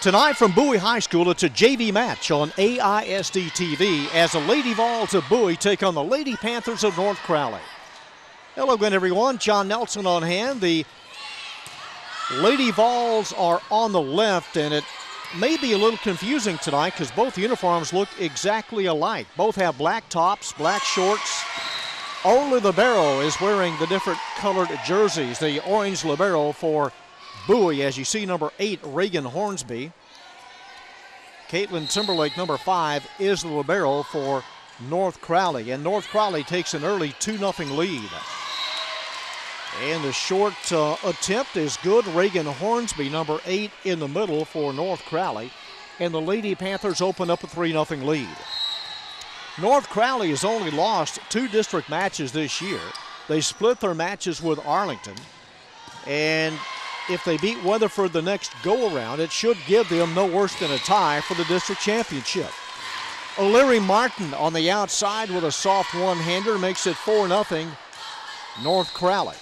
Tonight from Bowie High School, it's a JV match on AISD-TV as the Lady Vols of Bowie take on the Lady Panthers of North Crowley. Hello again, everyone. John Nelson on hand. The Lady Vols are on the left, and it may be a little confusing tonight because both uniforms look exactly alike. Both have black tops, black shorts. Only libero is wearing the different colored jerseys. The orange libero for Bowie, as you see, number 8, Reagan Hornsby. Caitlin Timberlake, number 5, is the libero for North Crowley. And North Crowley takes an early 2-0 lead. And the short attempt is good. Reagan Hornsby, number 8, in the middle for North Crowley. And the Lady Panthers open up a 3-0 lead. North Crowley has only lost 2 district matches this year. They split their matches with Arlington. And if they beat Weatherford the next go-around, it should give them no worse than a tie for the district championship. O'Leary Martin on the outside with a soft one-hander makes it 4-0 North Crowley.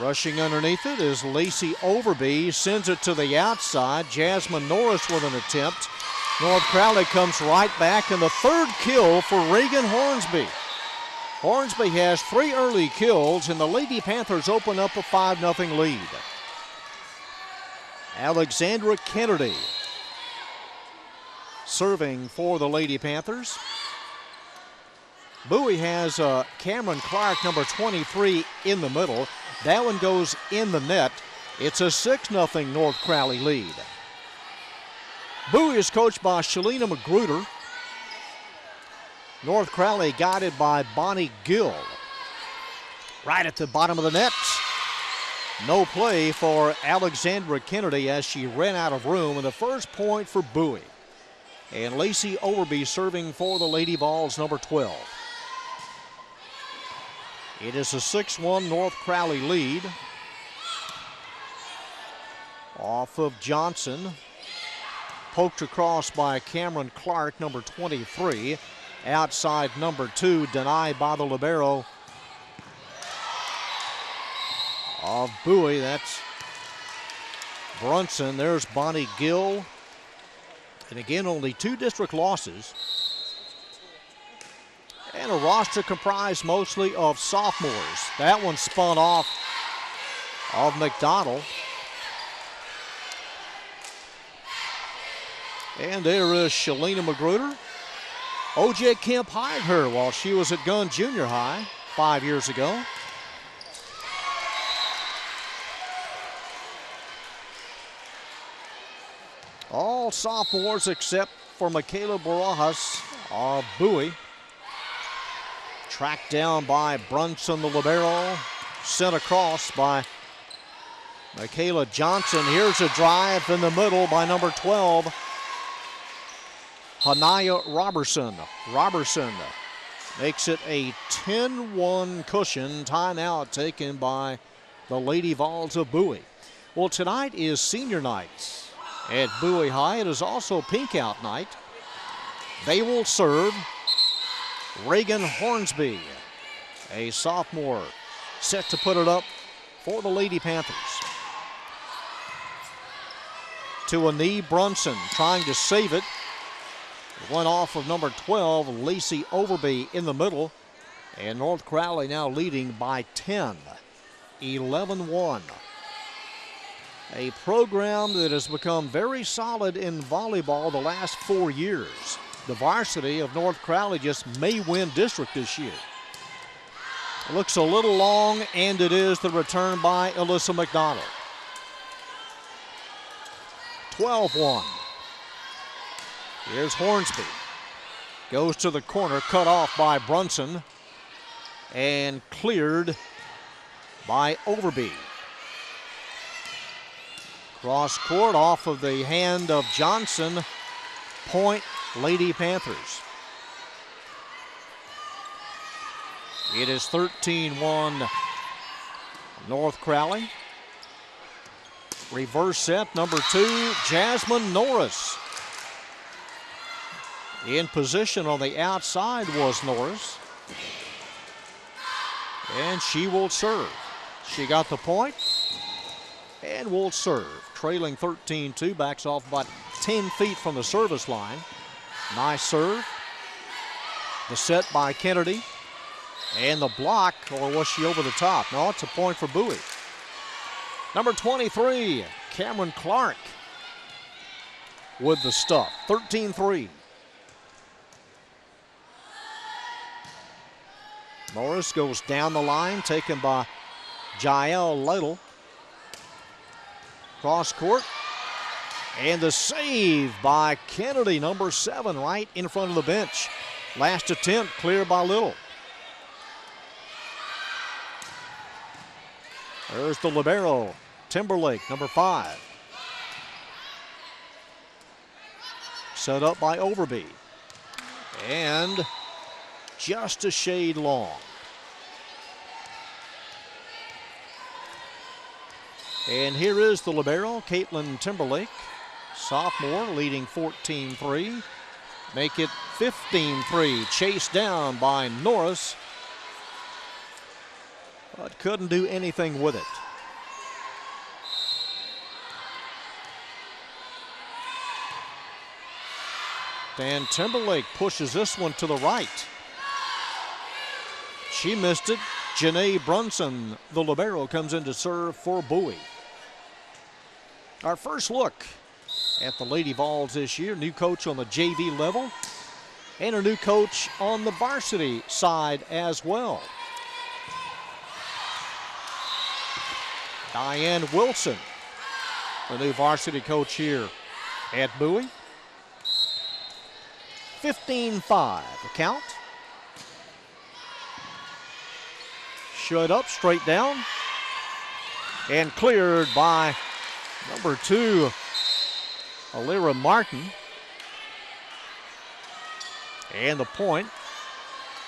Rushing underneath it is Lacey Overby, sends it to the outside. Jasmine Norris with an attempt. North Crowley comes right back, and the third kill for Reagan Hornsby. Hornsby has 3 early kills, and the Lady Panthers open up a 5-0 lead. Alexandra Kennedy serving for the Lady Panthers. Bowie has Cameron Clark, number 23, in the middle. That one goes in the net. It's a 6-0 North Crowley lead. Bowie is coached by Shalina Magruder. North Crowley guided by Bonnie Gill. Right at the bottom of the net. No play for Alexandra Kennedy as she ran out of room, and the first point for Bowie. And Lacey Overby serving for the Lady Vols, number 12. It is a 6-1 North Crowley lead. Off of Johnson. Poked across by Cameron Clark, number 23. Outside number 2, denied by the libero of Bowie. That's Brunson. There's Bonnie Gill. And again, only 2 district losses. And a roster comprised mostly of sophomores. That one spun off of McDonald. And there is Shalina Magruder. O.J. Kemp hired her while she was at Gunn Junior High 5 years ago. All sophomores except for Michaela Barajas of Bowie. Tracked down by Brunson, the libero. Sent across by Michaela Johnson. Here's a drive in the middle by number 12. Hanaya Robertson. Robertson makes it a 10-1 cushion. Timeout taken by the Lady Vols of Bowie. Well, tonight is senior night at Bowie High. It is also pink out night. They will serve Reagan Hornsby, a sophomore, set to put it up for the Lady Panthers. To a knee, Brunson trying to save it. One off of number 12, Lacey Overby in the middle. And North Crowley now leading by 10, 11-1. A program that has become very solid in volleyball the last 4 years. The varsity of North Crowley just may win district this year. It looks a little long, and it is the return by Alyssa McDonald. 12-1. Here's Hornsby. Goes to the corner, cut off by Brunson, and cleared by Overby. Cross court off of the hand of Johnson. Point, Lady Panthers. It is 13-1 North Crowley. Reverse set, number 2, Jasmine Norris. In position on the outside was Norris. And she will serve. She got the point. and will serve. Trailing 13-2, backs off about 10 feet from the service line. Nice serve. The set by Kennedy. And the block, or was she over the top? No, it's a point for Bowie. Number 23, Cameron Clark with the stuff. 13-3. Morris goes down the line, taken by Jael Lytle. Cross court. And the save by Kennedy, number 7, right in front of the bench. Last attempt cleared by Little. There's the libero, Timberlake, number 5. Set up by Overby. And just a shade long. And here is the libero, Caitlin Timberlake, sophomore, leading 14-3. Make it 15-3, chased down by Norris, but couldn't do anything with it. Dan Timberlake pushes this one to the right. She missed it. Janae Brunson, the libero, comes in to serve for Bowie. Our first look at the Lady Vols this year. New coach on the JV level and a new coach on the varsity side as well. Diane Wilson, the new varsity coach here at Bowie. 15-5 the count. Shut up, straight down. And cleared by number 2, Alira Martin. And the point.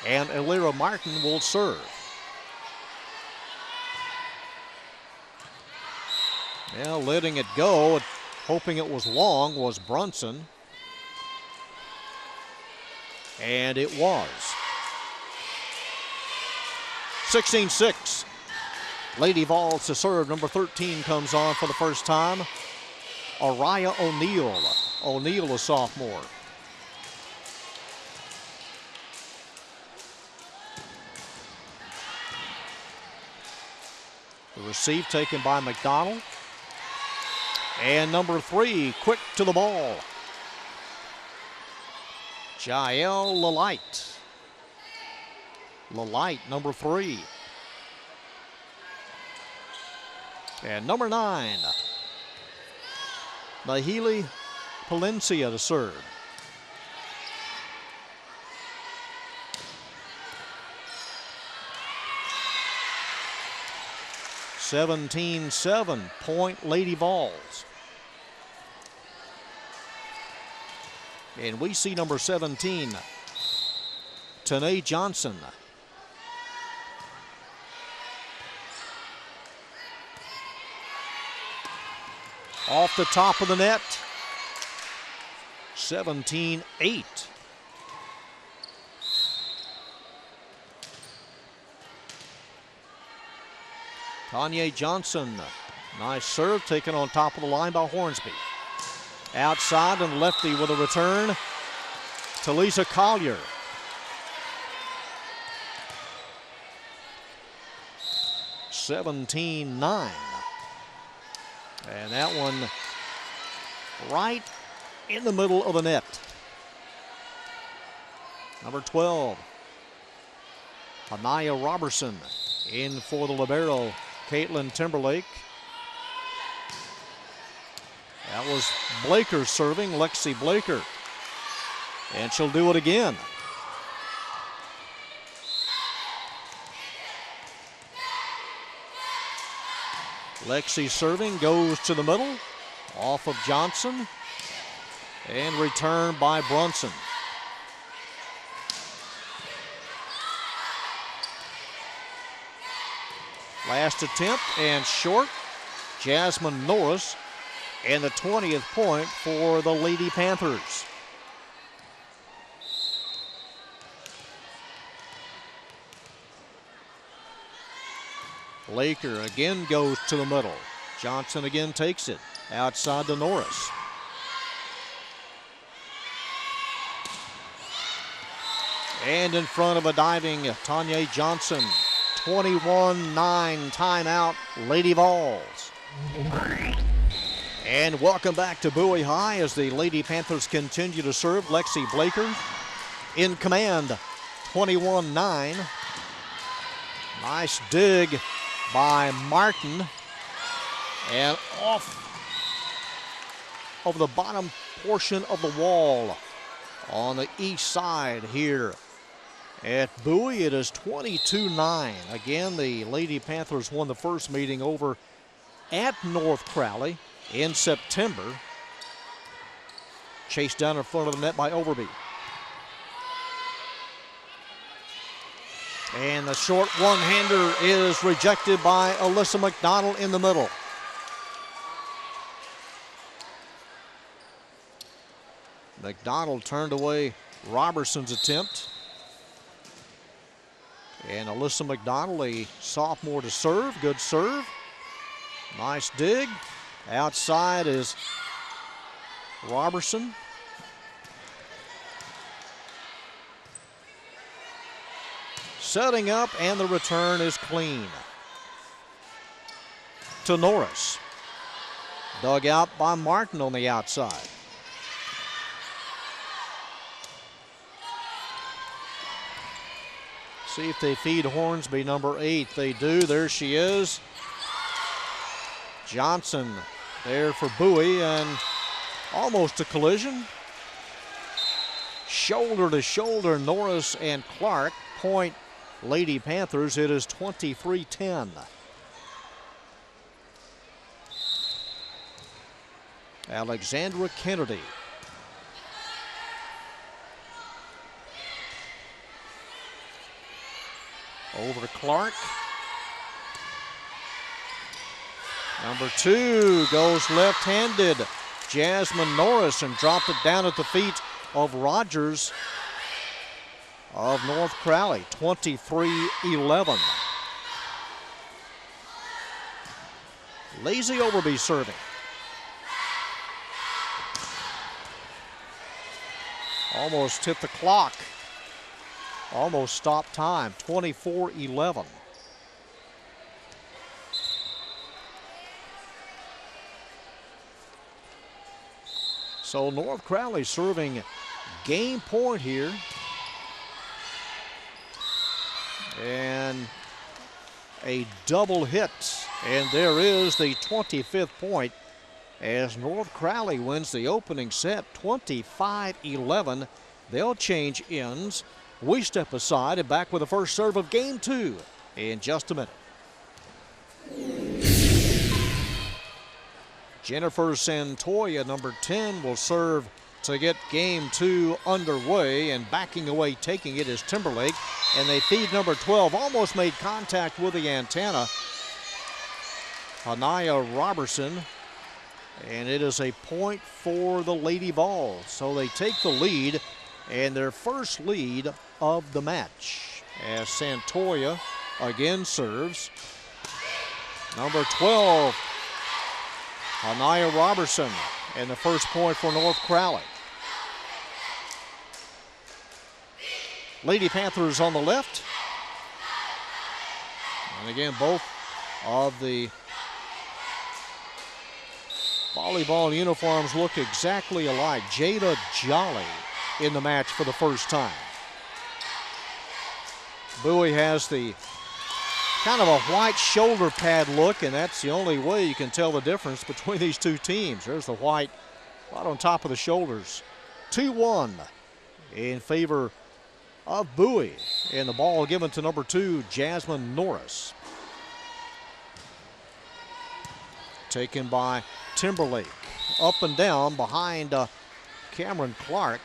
And Alira Martin will serve. Now letting it go, hoping it was long, was Brunson. And it was. 16-6. Lady Vols to serve. Number 13 comes on for the first time. Araya O'Neal. O'Neal, a sophomore. The receive taken by McDonald. And number 3, quick to the ball. Jael Lalite. Lalite, number 3. And number 9, Nahili Palencia to serve. (17-7) point Lady Vols. And we see number 17, Tanae Johnson. Off the top of the net. 17-8. Tanya Johnson. Nice serve taken on top of the line by Hornsby. Outside and lefty with a return. Talisa Collier. (17-9). And that one right in the middle of the net. Number 12, Anaya Robertson in for the libero, Caitlin Timberlake. That was Blaker serving, Lexi Blaker. And she'll do it again. Lexi serving, goes to the middle, off of Johnson, and returned by Brunson. Last attempt and short. Jasmine Norris, and the 20th point for the Lady Panthers. Laker again goes to the middle. Johnson again takes it outside to Norris. And in front of a diving Tanya Johnson. 21-9 timeout, Lady Vols. And welcome back to Bowie High as the Lady Panthers continue to serve. Lexi Blaker in command, 21-9. Nice dig by Martin. And off of the bottom portion of the wall on the east side here at Bowie. It is 22-9. Again, the Lady Panthers won the first meeting over at North Crowley in September. Chased down in front of the net by Overby. And the short one-hander is rejected by Alyssa McDonald in the middle. McDonald turned away Robertson's attempt. And Alyssa McDonald, a sophomore to serve. Good serve. Nice dig. Outside is Robertson. Setting up, and the return is clean to Norris. Dug out by Martin on the outside. See if they feed Hornsby, number 8. They do. There she is. Johnson there for Bowie, and almost a collision. Shoulder to shoulder, Norris and Clark. Point Lady Panthers. It is 23-10. Alexandra Kennedy. Over to Clark. Number 2 goes left-handed. Jasmine Norris, and dropped it down at the feet of Rogers of North Crowley. 23-11. Lazy Overby serving. Almost hit the clock. Almost stopped time. 24-11. So North Crowley serving game point here. And a double hit. And there is the 25th point as North Crowley wins the opening set 25-11. They'll change ends. We step aside and back with the first serve of game 2 in just a minute. Jennifer Santoya, number 10, will serve to get game 2 underway, and backing away, taking it is Timberlake, and they feed number 12. Almost made contact with the antenna. Anaya Robertson, and it is a point for the Lady Vols. So they take the lead, and their first lead of the match as Santoya again serves. Number 12, Anaya Robertson, and the first point for North Crowley. Lady Panthers on the left. And again, both of the volleyball uniforms look exactly alike. Jada Jolly in the match for the first time. Bowie has the kind of a white shoulder pad look, and that's the only way you can tell the difference between these two teams. There's the white right on top of the shoulders. 2-1 in favor of Bowie, and the ball given to number 2, Jasmine Norris. Taken by Timberlake. Up and down behind Cameron Clark.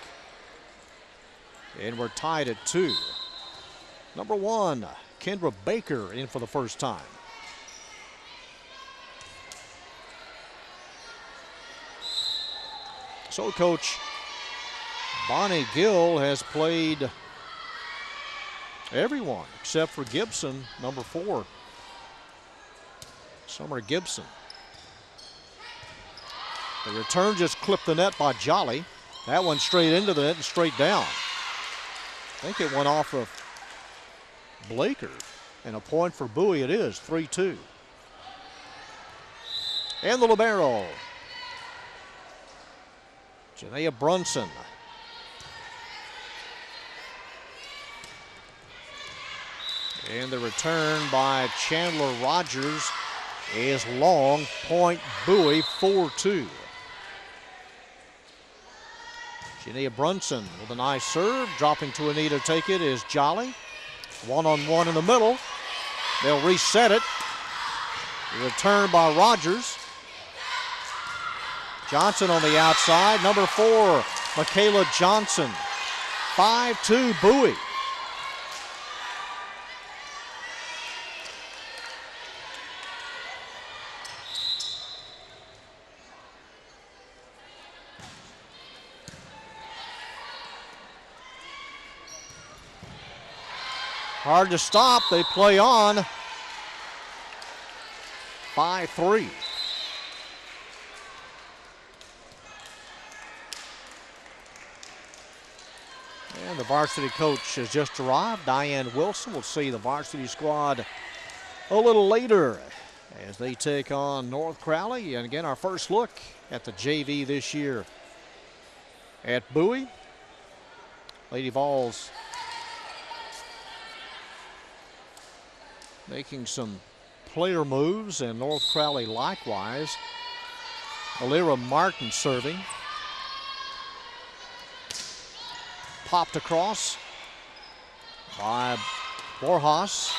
And we're tied at 2. Number 1, Kendra Baker in for the first time. So Coach Bonnie Gill has played everyone except for Gibson, number 4. Summer Gibson. The return just clipped the net by Jolly. That one straight into the net and straight down. I think it went off of Blaker. And a point for Bowie it is, 3-2. And the libero, Janaea Brunson. And the return by Chandler Rogers is long. Point Bowie, 4-2. Janaea Brunson with a nice serve. Dropping to a knee to take it is Jolly. One-on-one in the middle. They'll reset it. Return by Rogers. Johnson on the outside. Number 4, Michaela Johnson. 5-2 Bowie. Hard to stop. They play on. 5-3. And the varsity coach has just arrived. Diane Wilson will see the varsity squad a little later as they take on North Crowley. And again, our first look at the JV this year at Bowie. Lady Vols making some player moves, and North Crowley likewise. Alira Martin serving. Popped across by Borjas.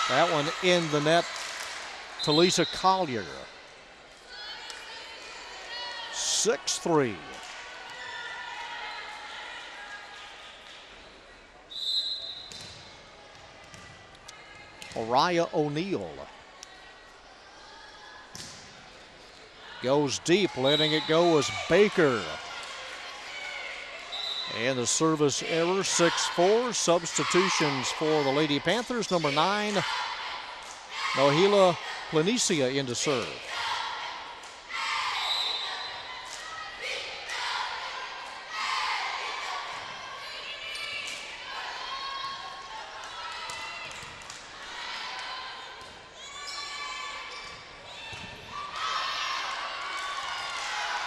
That one in the net to Lisa Collier. 6-3. Araya O'Neill goes deep, letting it go is Baker. And the service error, 6-4. Substitutions for the Lady Panthers. Number 9, Nohila Planicia into serve.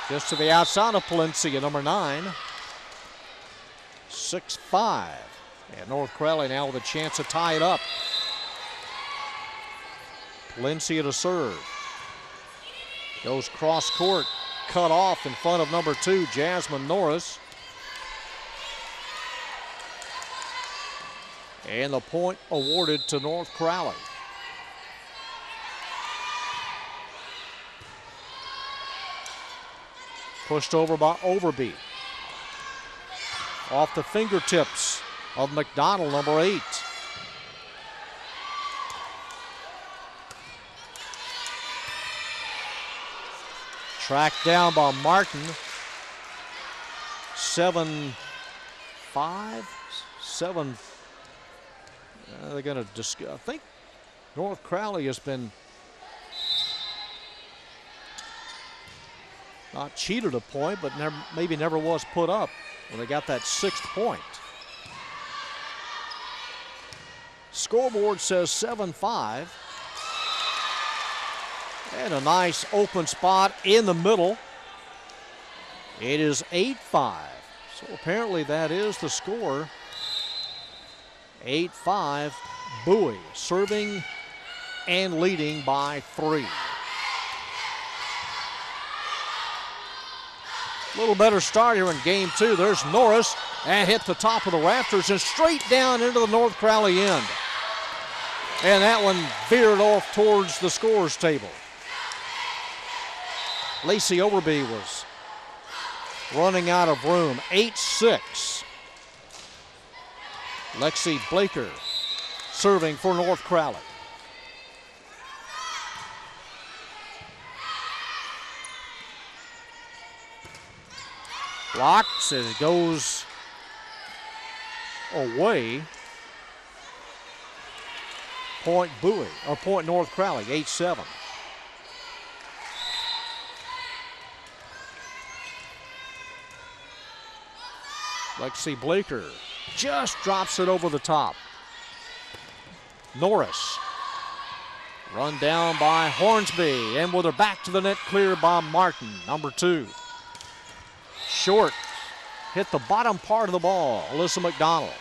Just to the outside of Palencia, number 9. 6-5. And North Crowley now with a chance to tie it up. Palencia to serve. Goes cross court, cut off in front of number 2, Jasmine Norris. And the point awarded to North Crowley. Pushed over by Overby. Off the fingertips of McDonald, number 8. Tracked down by Martin. 7-5. 7. They're going to discuss. I think North Crowley has been not cheated a point, but maybe never was put up when they got that 6th point. Scoreboard says 7-5. And a nice open spot in the middle. It is 8-5. So apparently that is the score. 8-5. Bowie serving and leading by 3. A little better start here in game 2. There's Norris and hit the top of the rafters and straight down into the North Crowley end. And that one veered off towards the scorers table. Lacey Overby was running out of room. 8-6. Lexi Blaker serving for North Crowley. Blocks as it goes away. Point Bowie, or point North Crowley, 8-7. Lexi Blaker just drops it over the top. Norris. Run down by Hornsby, and with her back to the net, cleared by Martin, number 2. Short, hit the bottom part of the ball, Alyssa McDonald.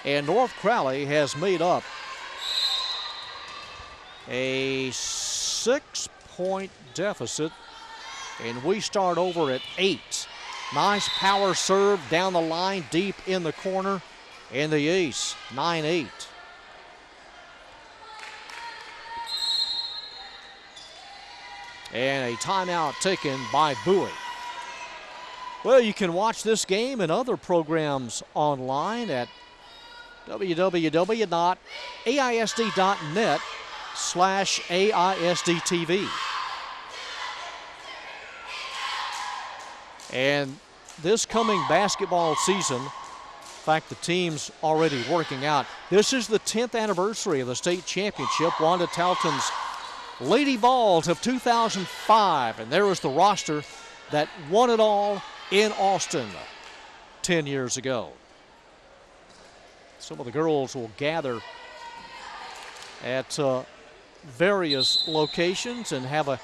And North Crowley has made up a 6-point deficit, and we start over at 8. Nice power serve down the line, deep in the corner, and the ace, 9-8. And a timeout taken by Bowie. Well, you can watch this game and other programs online at www.aisd.net/AISD-TV. And this coming basketball season, in fact, the team's already working out. This is the 10th anniversary of the state championship. Wanda Talton's Lady Vols of 2005, and there was the roster that won it all in Austin 10 years ago. Some of the girls will gather at various locations and have a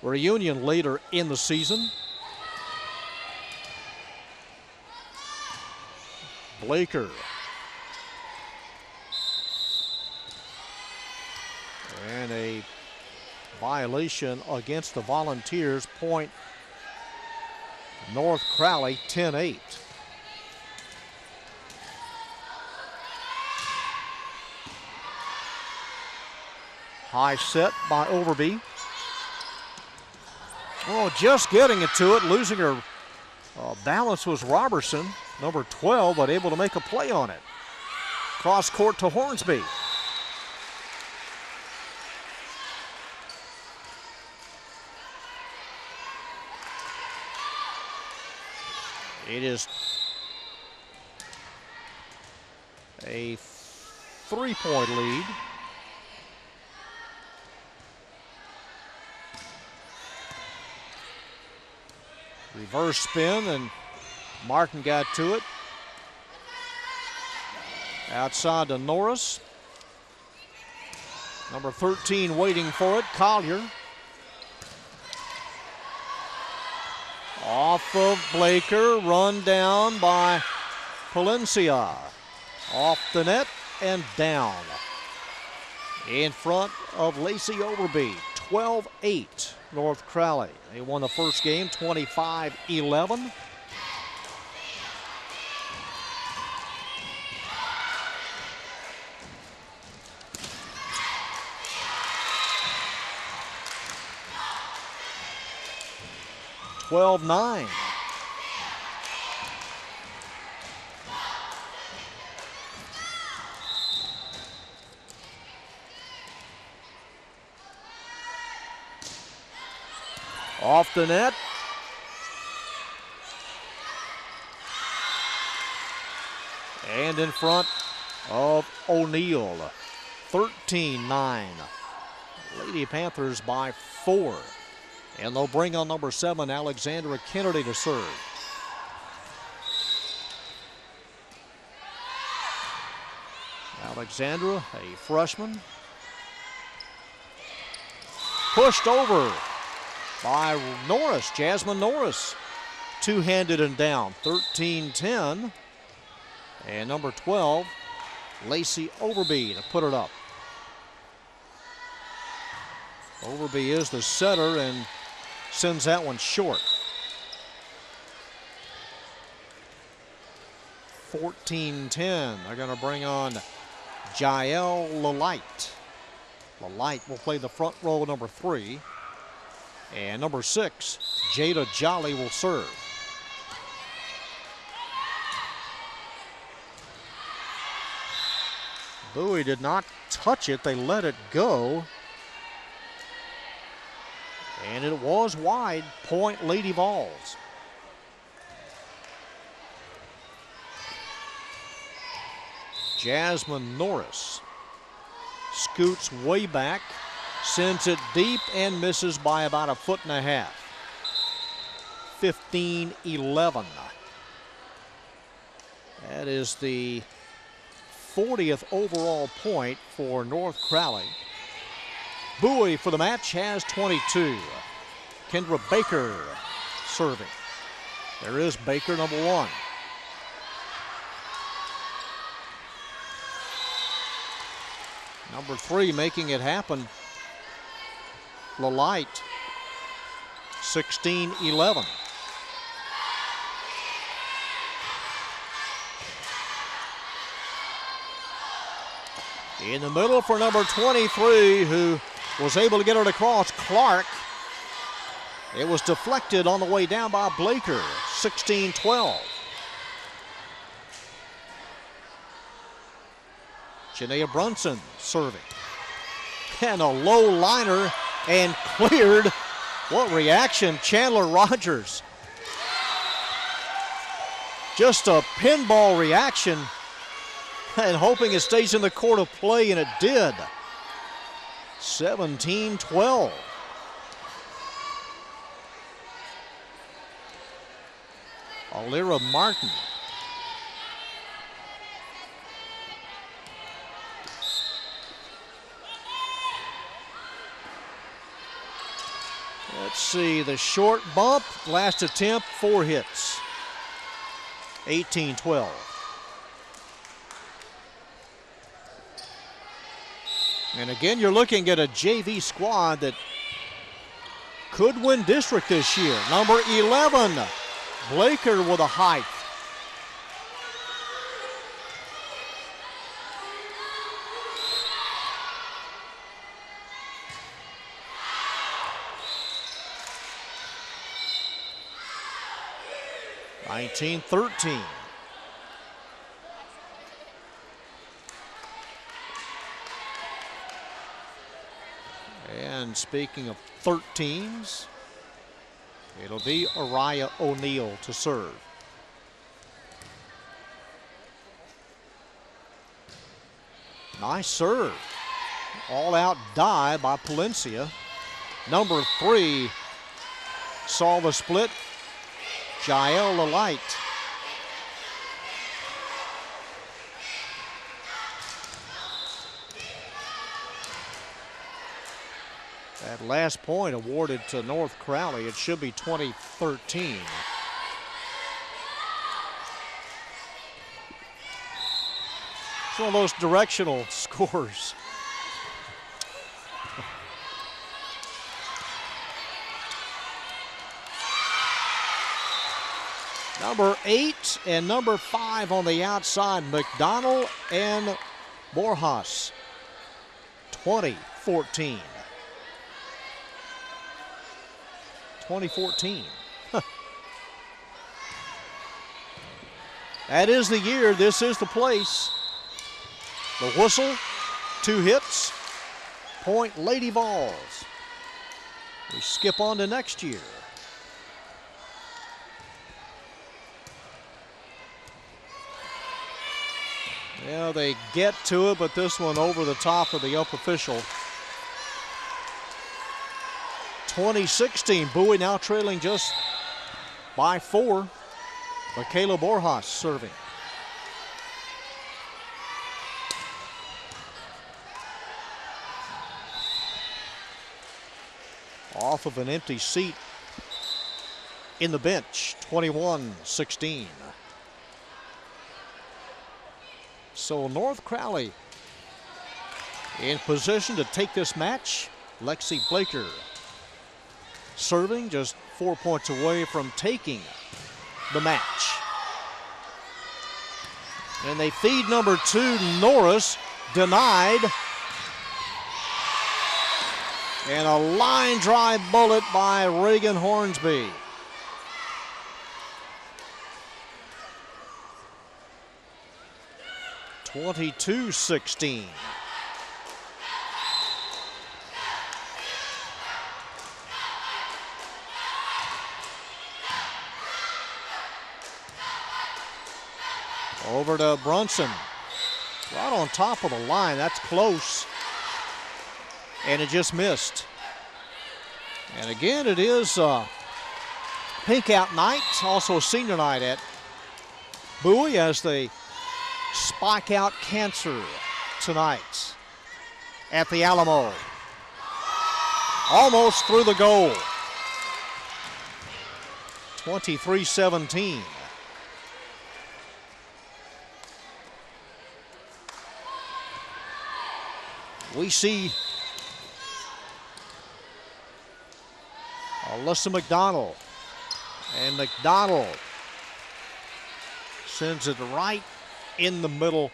reunion later in the season. Blaker. And a violation against the Volunteers. Point North Crowley, 10-8. High set by Overby. Oh, just getting it to it. Losing her balance was Robertson, number 12, but able to make a play on it. Cross court to Hornsby. It is a 3-point lead. Reverse spin, and Martin got to it. Outside to Norris. Number 13 waiting for it, Collier. Off of Blaker, run down by Palencia. Off the net and down. In front of Lacey Overby, 12-8, North Crowley. They won the first game, 25-11. (12-9). Off the net. And in front of O'Neill. 13-9. Lady Panthers by 4. And they'll bring on number 7, Alexandra Kennedy, to serve. Alexandra, a freshman. Pushed over by Norris, Jasmine Norris. Two-handed and down, 13-10. And number 12, Lacey Overby, to put it up. Overby is the setter and sends that one short. 14-10. They're going to bring on Jael Lalite. Lalite will play the front row, number 3. And number 6, Jada Jolly, will serve. Bowie did not touch it. They let it go. And it was wide. Point Lady Vols. Jasmine Norris scoots way back, sends it deep, and misses by about 1.5 feet. 15-11. That is the 40th overall point for North Crowley. Bowie for the match has 22. Kendra Baker serving. There is Baker, number 1. Number 3 making it happen. LaLight, 16-11. In the middle for number 23, who was able to get it across, Clark. It was deflected on the way down by Blaker, 16-12. Janaea Brunson serving. And a low liner and cleared. What reaction, Chandler Rogers. Just a pinball reaction and hoping it stays in the court of play, and it did. 17-12. Alira Martin. Let's see, the short bump, last attempt, 4 hits. 18-12. And again, you're looking at a JV squad that could win district this year. Number 11, Blaker with a height. (19-13). And speaking of 13s, it'll be Araya O'Neal to serve. Nice serve. All out die by Palencia. Number 3 saw the split. Jael LaLight. That last point awarded to North Crowley. It should be 2013. It's one of those directional scores. Number 8 and number 5 on the outside, McDonald and Borjas. 2014. 2014. That is the year. This is the place. The whistle, 2 hits, point Lady Vols. We skip on to next year. Yeah, they get to it, but this one over the top of the up official. 2016, Bowie now trailing just by 4. Michaela Borjas serving. Off of an empty seat in the bench, 21-16. So North Crowley in position to take this match. Lexi Blaker serving, just 4 points away from taking the match. And they feed number 2, Norris, denied. And a line drive bullet by Reagan Hornsby. (22-16). Over to Brunson. Right on top of the line. That's close. And it just missed. And again, it is pink out night. Also senior night at Bowie as they spike out cancer tonight at the Alamo. Almost through the goal. 23-17. We see Alyssa McDonald. And McDonald sends it right in the middle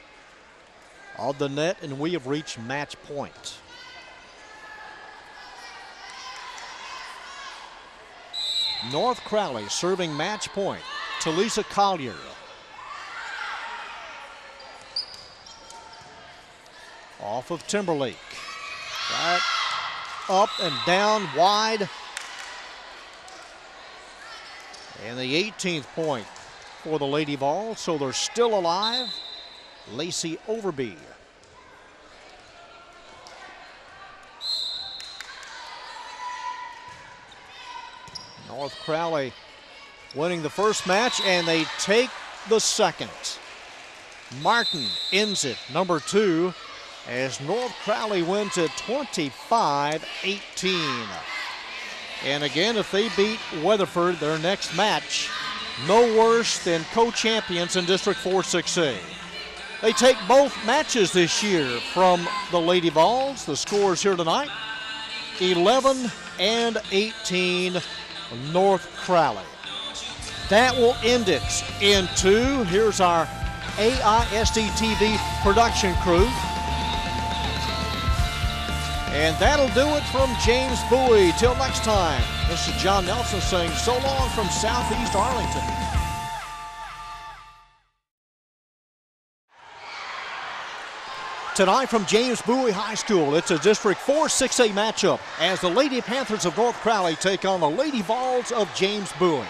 of the net, and we have reached match point. North Crowley serving match point to Lisa Collier. Off of Timberlake. Right up and down wide. And the 18th point for the Lady Vols, so they're still alive. Lacey Overby. North Crowley winning the first match, and they take the second. Martin ends it, number 2, as North Crowley wins it 25-18. And again, if they beat Weatherford their next match, no worse than co-champions in District 4 6A. They take both matches this year from the Lady Vols. The scores here tonight, 11-18, North Crowley. That will end it in 2. Here's our AISD-TV production crew. And that'll do it from James Bowie. Till next time, this is John Nelson saying so long from Southeast Arlington. Tonight from James Bowie High School, it's a District 4 6A matchup as the Lady Panthers of North Crowley take on the Lady Vols of James Bowie.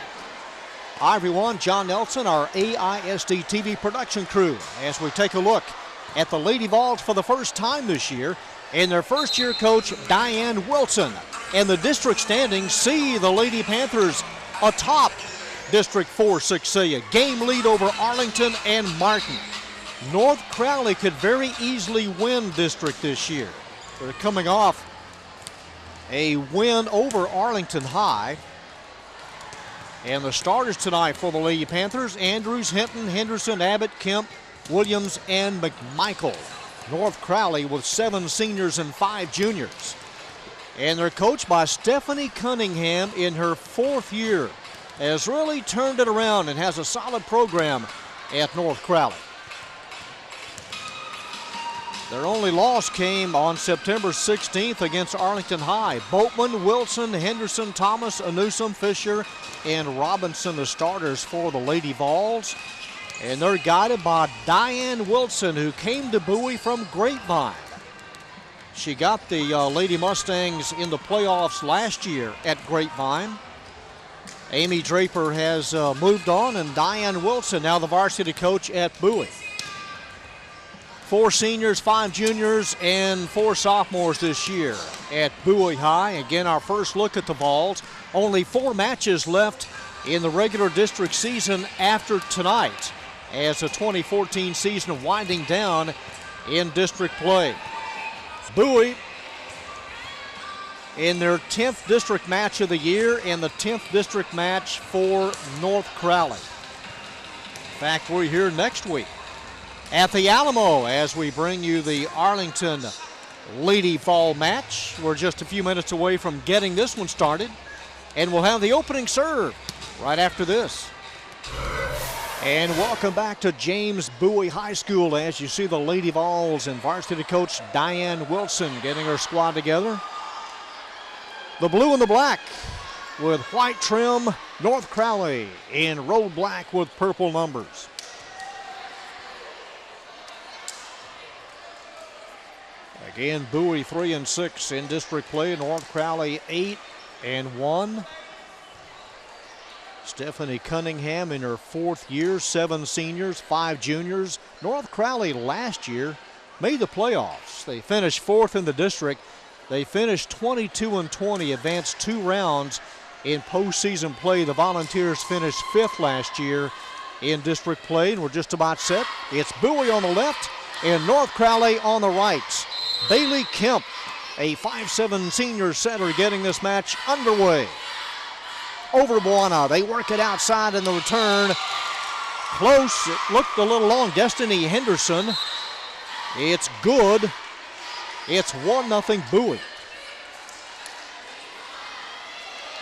Hi everyone, John Nelson, our AISD-TV production crew, as we take a look at the Lady Vols for the first time this year. And their first-year coach, Diane Wilson. And the district standings see the Lady Panthers atop District 4 6A, a game lead over Arlington and Martin. North Crowley could very easily win district this year. They're coming off a win over Arlington High. And the starters tonight for the Lady Panthers, Andrews, Hinton, Henderson, Abbott, Kemp, Williams, and McMichael. North Crowley with 7 seniors and 5 juniors. And they're coached by Stephanie Cunningham in her 4th year. Has really turned it around and has a solid program at North Crowley. Their only loss came on September 16th against Arlington High. Boatman, Wilson, Henderson, Thomas, Newsom, Fisher, and Robinson, the starters for the Lady Vols. And they're guided by Diane Wilson, who came to Bowie from Grapevine. She got the Lady Mustangs in the playoffs last year at Grapevine. Amy Draper has moved on, and Diane Wilson now the varsity coach at Bowie. 4 seniors, 5 juniors, and 4 sophomores this year at Bowie High. Again, our first look at the Vols. Only 4 matches left in the regular district season after tonight, as the 2014 season winding down in district play. Bowie in their 10th district match of the year and the 10th district match for North Crowley. In fact, we're here next week at the Alamo as we bring you the Arlington Lady Fall match. We're just a few minutes away from getting this one started, and we'll have the opening serve right after this. And welcome back to James Bowie High School as you see the Lady Vols and varsity coach Diane Wilson getting her squad together. The blue and the black with white trim, North Crowley in road black with purple numbers. Again, Bowie 3-6 in district play, North Crowley 8-1. Stephanie Cunningham in her 4th year, 7 seniors, 5 juniors. North Crowley last year made the playoffs. They finished 4th in the district. They finished 22-20, advanced 2 rounds in postseason play. The Volunteers finished 5th last year in district play, and we're just about set. It's Bowie on the left and North Crowley on the right. Bailey Kemp, a 5'7" senior setter, getting this match underway. Over Buana, they work it outside in the return. Close, it looked a little long. Destiny Henderson, it's good. It's 1-0 Bowie.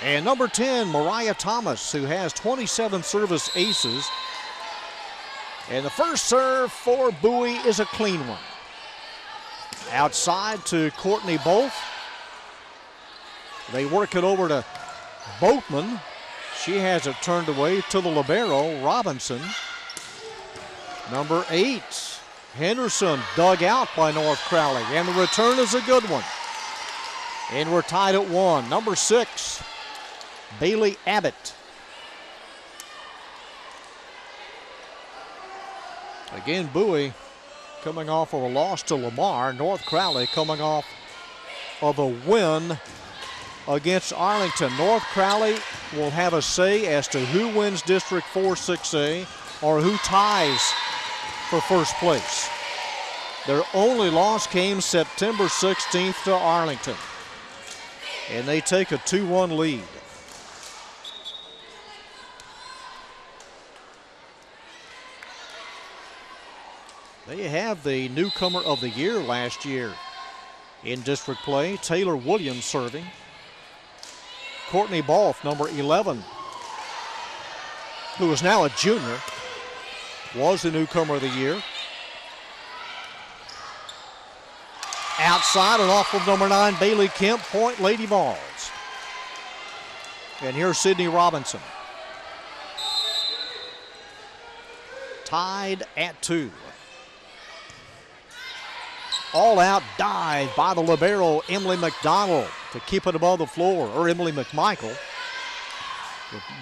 And number 10, Mariah Thomas, who has 27 service aces. And the first serve for Bowie is a clean one. Outside to Courtney Bolt. They work it over to Boatman. She has it turned away to the libero, Robinson. Number 8, Henderson, dug out by North Crowley. And the return is a good one. And we're tied at 1. Number 6, Bailey Abbott. Again, Bowie coming off of a loss to Lamar. North Crowley coming off of a win against Arlington. North Crowley will have a say as to who wins District 4-6A or who ties for first place. Their only loss came September 16th to Arlington, and they take a 2-1 lead. They have the newcomer of the year last year in district play, Taylor Williams serving. Courtney Balf, number 11, who is now a junior, was the newcomer of the year. Outside and off of number 9, Bailey Kemp, point Lady Vols. And here's Sydney Robinson. Tied at 2. All out dive by the libero, Emily McDonald, to keep it above the floor, or Emily McMichael.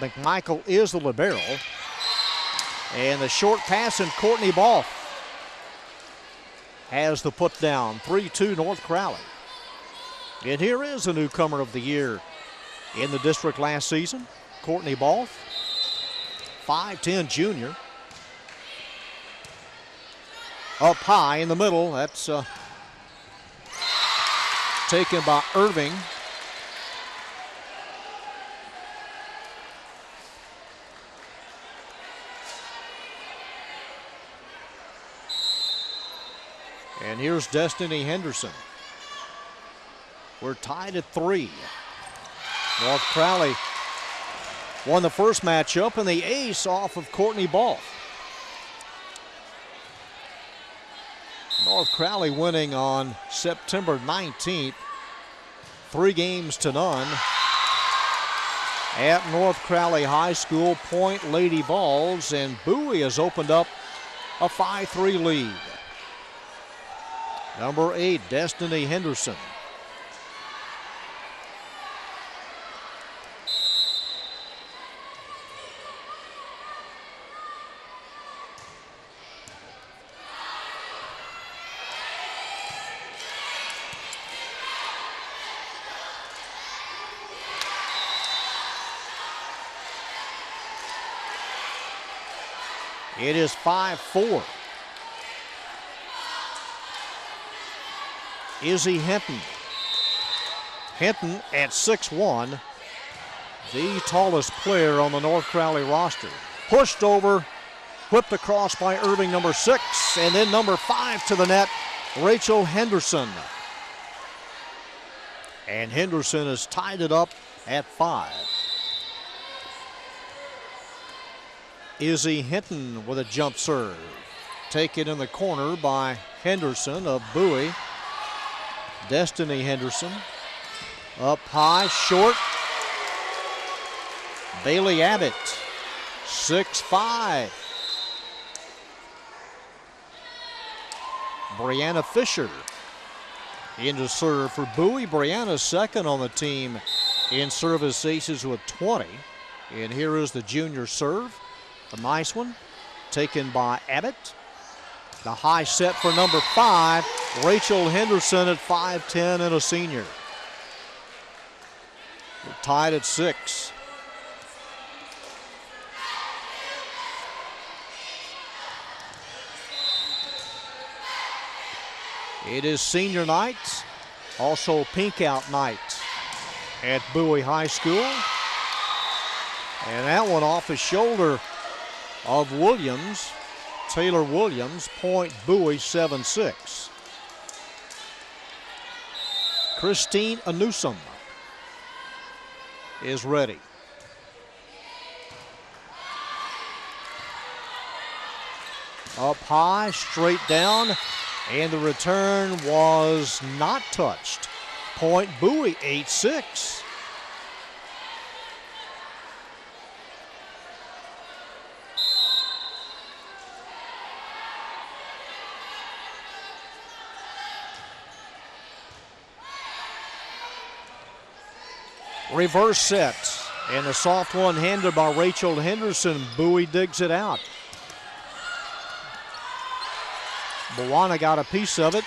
McMichael is the libero. And the short pass, and Courtney Balf has the put down. 3-2 North Crowley. And here is the newcomer of the year in the district last season, Courtney Balf, 5'10" junior. Up high in the middle, that's taken by Irving. And here's Destiny Henderson. We're tied at 3. North Crowley won the first matchup, and the ace off of Courtney Balf. North Crowley winning on September 19th, 3-0 at North Crowley High School, point Lady Vols, and Bowie has opened up a 5-3 lead. Number 8, Destiny Henderson. It is 5-4. Izzy Hinton. Hinton at 6'1", the tallest player on the North Crowley roster. Pushed over, whipped across by Irving, number 6, and then number 5 to the net, Rachel Henderson. And Henderson has tied it up at 5. Izzy Hinton with a jump serve. Taken in the corner by Henderson of Bowie. Destiny Henderson. Up high, short. Bailey Abbott, 6'5". Brianna Fisher into serve for Bowie. Brianna's second on the team in service aces with 20. And here is the junior serve. A nice one, taken by Abbott. The high set for number 5, Rachel Henderson at 5'10" and a senior. We're tied at 6. It is senior night, also pink out night at Bowie High School. And that one off the shoulder of Williams, Taylor Williams, point Bowie 7-6. Christine Newsom is ready. Up high, straight down, and the return was not touched. Point Bowie 8-6. Reverse set, and a soft one handed by Rachel Henderson. Bowie digs it out. Moana got a piece of it.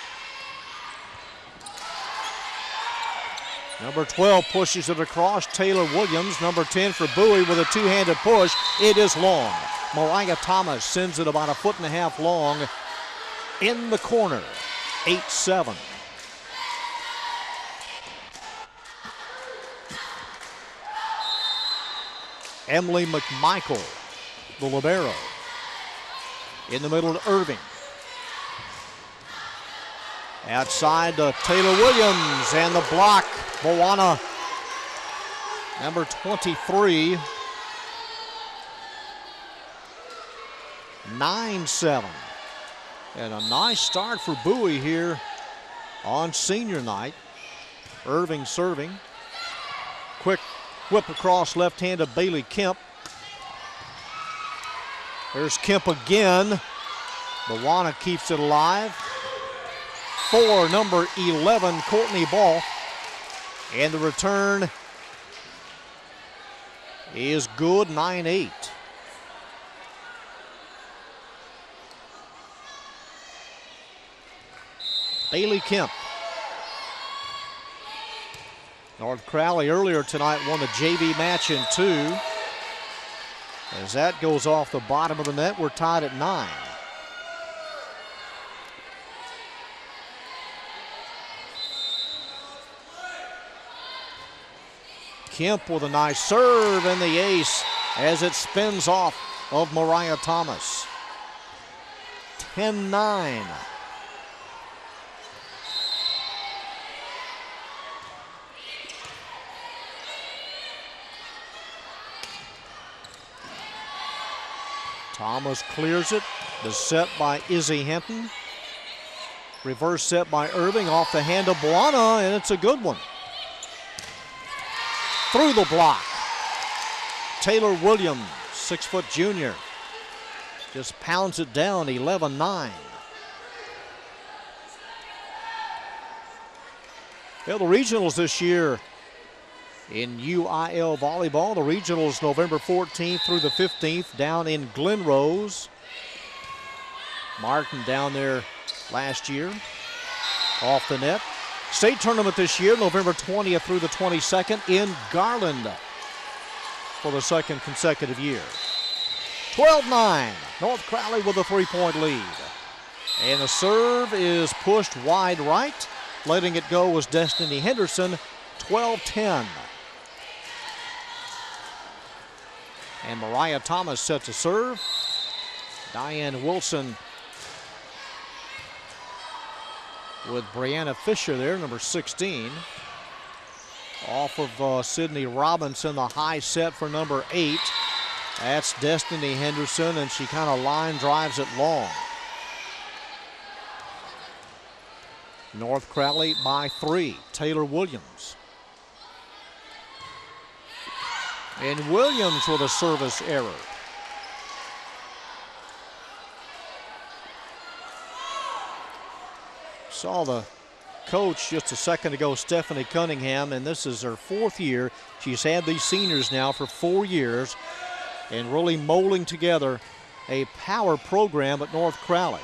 Number 12 pushes it across. Taylor Williams, number 10 for Bowie with a two-handed push. It is long. Mariah Thomas sends it about 1.5 feet long in the corner. 8-7. Emily McMichael, the libero. In the middle to Irving. Outside to Taylor Williams, and the block. Moana, number 23. 9-7. And a nice start for Bowie here on senior night. Irving serving. Quick whip across left-handed Bailey Kemp. There's Kemp again. Moana keeps it alive. For number 11, Courtney Ball. And the return is good, 9-8. Bailey Kemp. North Crowley earlier tonight won the JV match in 2. As that goes off the bottom of the net, we're tied at 9. Kemp with a nice serve and the ace as it spins off of Mariah Thomas. 10-9. Thomas clears it. The set by Izzy Hampton. Reverse set by Irving off the hand of Buana, and it's a good one. Through the block. Taylor Williams, 6-foot junior, just pounds it down, 11-9. Well, the regionals this year in UIL volleyball, the regionals November 14th through the 15th down in Glen Rose. Martin down there last year, off the net. State tournament this year, November 20th through the 22nd in Garland for the second consecutive year. 12-9, North Crowley with a 3-point lead. And the serve is pushed wide right. Letting it go was Destiny Henderson, 12-10. And Mariah Thomas set to serve. Diane Wilson with Brianna Fisher there, number 16. Off of Sydney Robinson, the high set for number 8. That's Destiny Henderson, and she kind of line drives it long. North Crowley by 3. Taylor Williams. And Williams with a service error. Saw the coach just a second ago, Stephanie Cunningham, and this is her 4th year. She's had these seniors now for 4 years and really molding together a power program at North Crowley.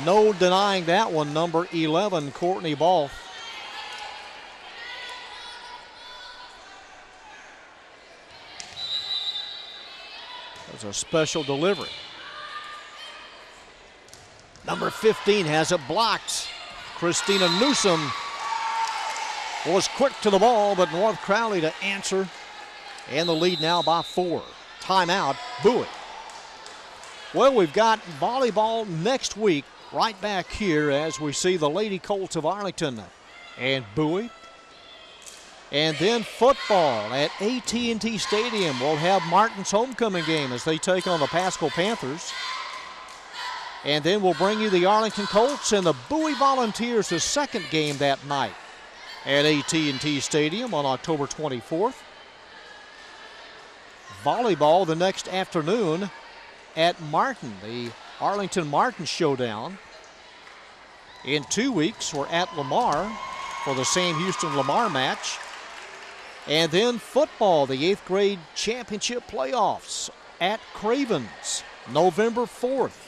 No denying that one, number 11, Courtney Ball. That's a special delivery. Number 15 has it blocked. Christina Newsom was quick to the ball, but North Crowley to answer. And the lead now by 4. Timeout, Bowie. Well, we've got volleyball next week right back here as we see the Lady Colts of Arlington and Bowie. And then football at AT&T Stadium. We'll have Martin's homecoming game as they take on the Pascal Panthers. And then we'll bring you the Arlington Colts and the Bowie Volunteers, the second game that night at AT&T Stadium on October 24th. Volleyball the next afternoon at Martin, the Arlington-Martin showdown. In 2 weeks, we're at Lamar for the Sam Houston-Lamar match. And then football, the 8th grade championship playoffs at Cravens, November 4th.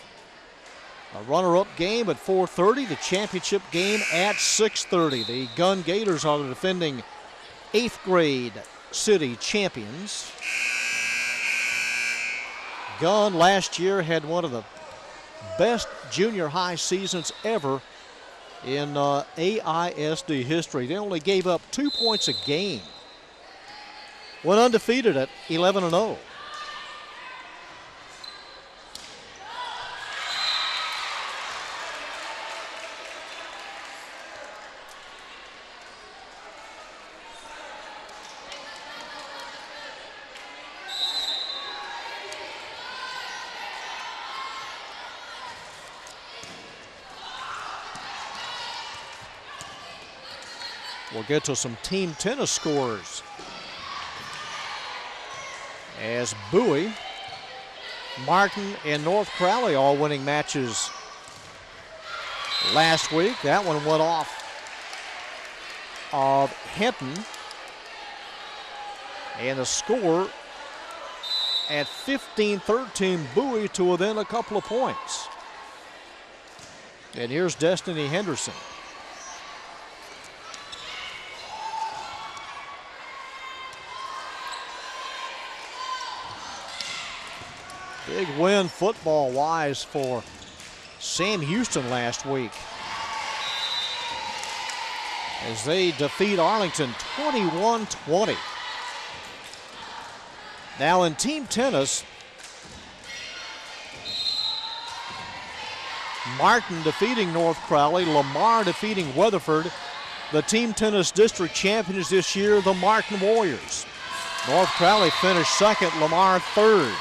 A runner-up game at 4:30, the championship game at 6:30. The Gun Gators are the defending 8th grade city champions. Gun last year had one of the best junior high seasons ever in AISD history. They only gave up 2 points a game. Went undefeated at 11-0. We'll get to some team tennis scores as Bowie, Martin, and North Crowley all winning matches last week. That one went off of Hinton. And the score at 15-13, Bowie to within a couple of points. And here's Destiny Henderson. Big win football-wise for Sam Houston last week as they defeat Arlington 21-20. Now in team tennis, Martin defeating North Crowley, Lamar defeating Weatherford. The team tennis district champions this year, the Martin Warriors. North Crowley finished second, Lamar third.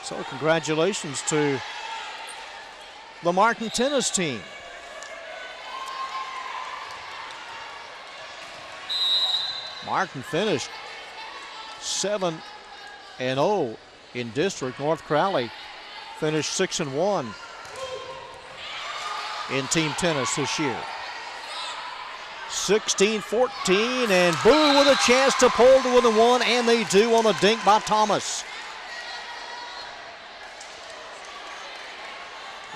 So congratulations to the Martin tennis team. Martin finished 7-0 in district. North Crowley finished 6-1 in team tennis this year. 16-14, and Bowie with a chance to pull to within one, and they do on the dink by Thomas.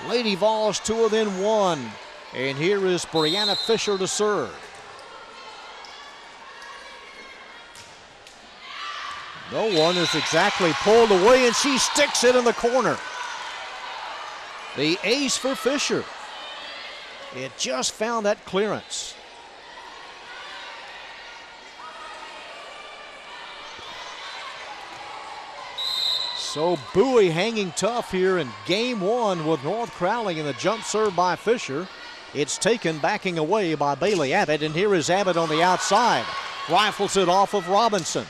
Lady Vols to within one, and here is Brianna Fisher to serve. No one is exactly pulled away, and she sticks it in the corner. The ace for Fisher. It just found that clearance. So Bowie hanging tough here in game one with North Crowley in the jump serve by Fisher. It's taken backing away by Bailey Abbott, and here is Abbott on the outside. Rifles it off of Robinson.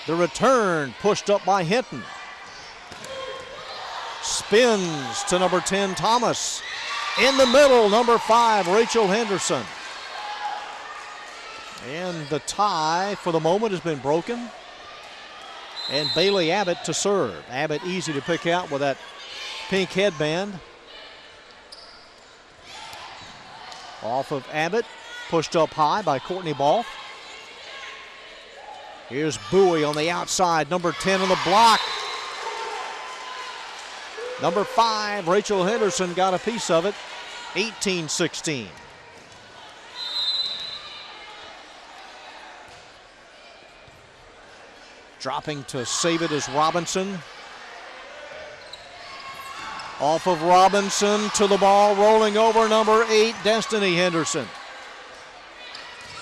The return pushed up by Hinton. Spins to number 10, Thomas. In the middle, number 5, Rachel Henderson. And the tie for the moment has been broken. And Bailey Abbott to serve. Abbott easy to pick out with that pink headband. Off of Abbott, pushed up high by Courtney Ball. Here's Bowie on the outside, number 10 on the block. Number 5, Rachel Henderson got a piece of it, 18-16. Dropping to save it is Robinson. Off of Robinson to the ball, rolling over number 8, Destiny Henderson.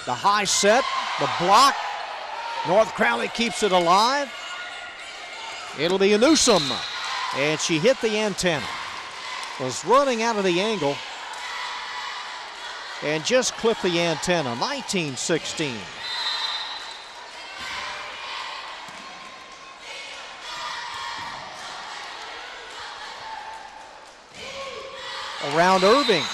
The high set, the block. North Crowley keeps it alive. It'll be a Newsom, and she hit the antenna. Was running out of the angle and just clipped the antenna. 19-16. Around Irving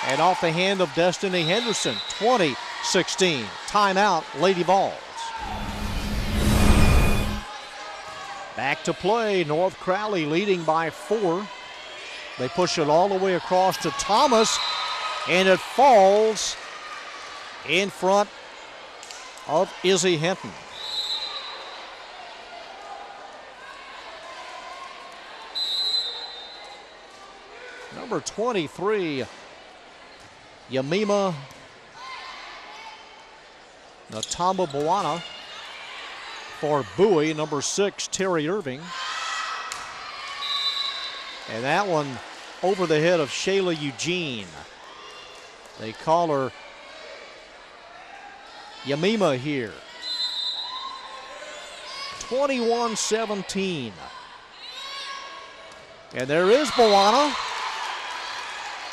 and off the hand of Destiny Henderson. 20-16. Timeout, Lady Vols. Back to play. North Crowley leading by 4. They push it all the way across to Thomas, and it falls in front of Izzy Hinton. Number 23, Yamima Natamba Buana for Bowie. Number 6, Terry Irving. And that one over the head of Shayla Eugene. They call her Yamima here. 21-17. And there is Buana.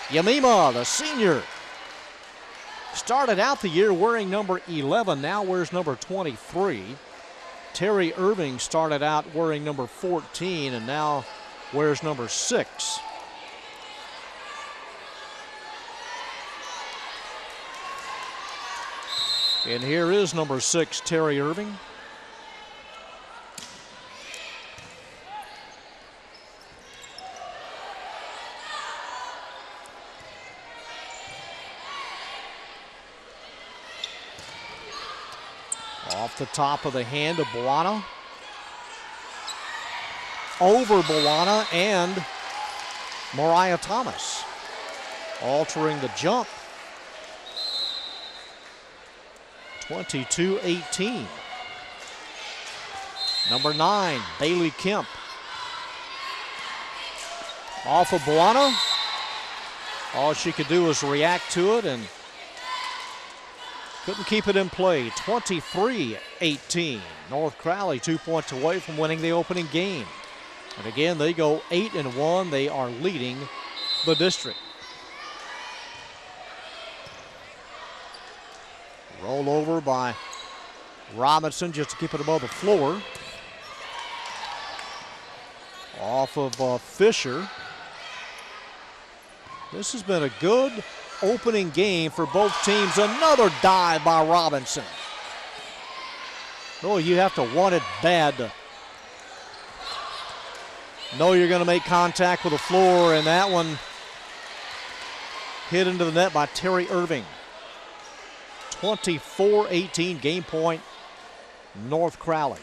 Yamima, the senior, started out the year wearing number 11, now wears number 23. Terry Irving started out wearing number 14 and now wears number 6. And here is number 6, Terry Irving. Off the top of the hand of Buana. Over Buana and Mariah Thomas. Altering the jump. 22-18. Number 9, Bailey Kemp. Off of Buana. All she could do was react to it and couldn't keep it in play. 23-18. North Crowley 2 points away from winning the opening game. And again, they go 8-1. They are leading the district. Roll over by Robinson just to keep it above the floor. Off of Fisher. This has been a good opening game for both teams. Another dive by Robinson. Oh, you have to want it bad to know you're going to make contact with the floor, and that one hit into the net by Terry Irving. 24-18, game point, North Crowley.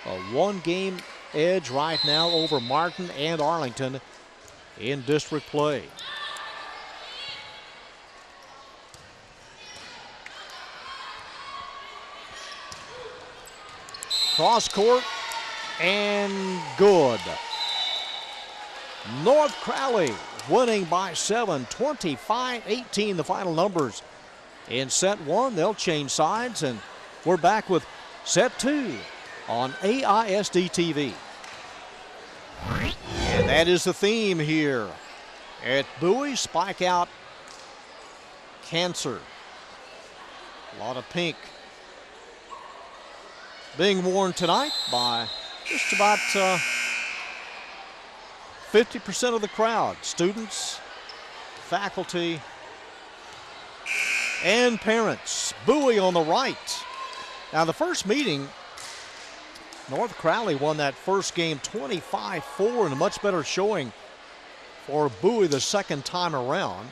A one-game edge right now over Martin and Arlington in district play. Cross court and good. North Crowley winning by 7, 25-18 the final numbers. In set 1, they'll change sides, and we're back with set 2 on AISD-TV. And that is the theme here at Bowie. Spike out cancer. A lot of pink being worn tonight by just about 50% of the crowd. Students, faculty, and parents. Bowie on the right. Now the first meeting, North Crowley won that first game 25-4, and a much better showing for Bowie the second time around.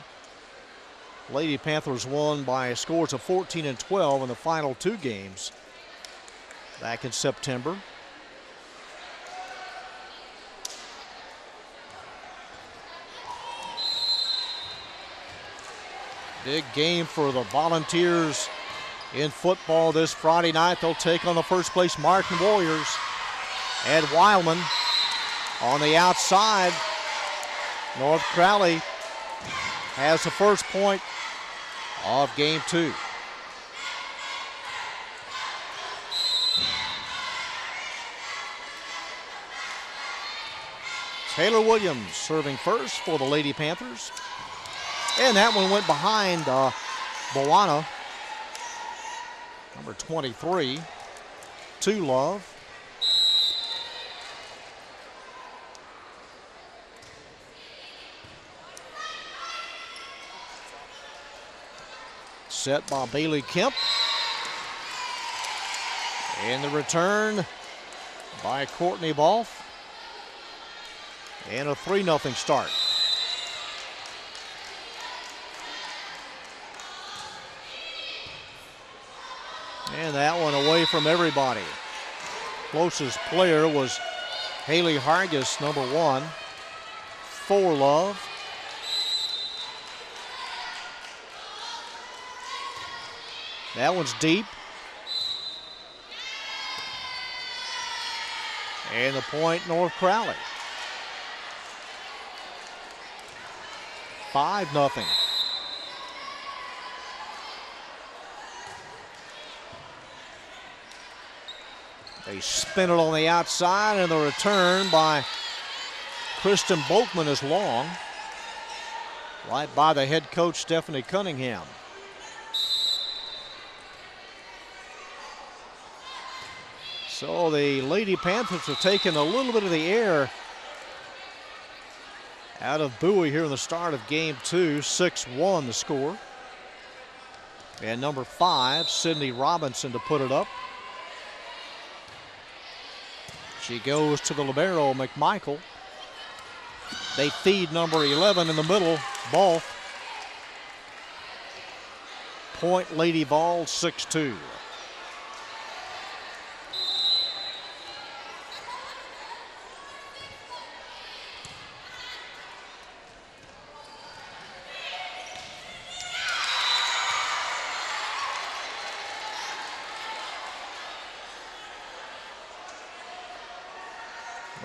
Lady Panthers won by scores of 14 and 12 in the final 2 games back in September. Big game for the Volunteers in football this Friday night. They'll take on the first place Martin Warriors. Ed Wildman on the outside. North Crowley has the first point of game 2. Taylor Williams serving first for the Lady Panthers. And that one went behind Bowana, number 23, to Love. Set by Bailey Kemp. And the return by Courtney Balfe. And a 3-0 start. And that one away from everybody. Closest player was Haley Hargis, number 1, for Love. That one's deep. And the point, North Crowley. 5-0. They spin it on the outside, and the return by Kristen Boltman is long. Right by the head coach, Stephanie Cunningham. So the Lady Panthers have taken a little bit of the air out of Bowie here in the start of game 2. 6-1 the score. And number 5, Sydney Robinson, to put it up. She goes to the libero, McMichael. They feed number 11 in the middle, Balfe. Point Lady Vol, 6-2.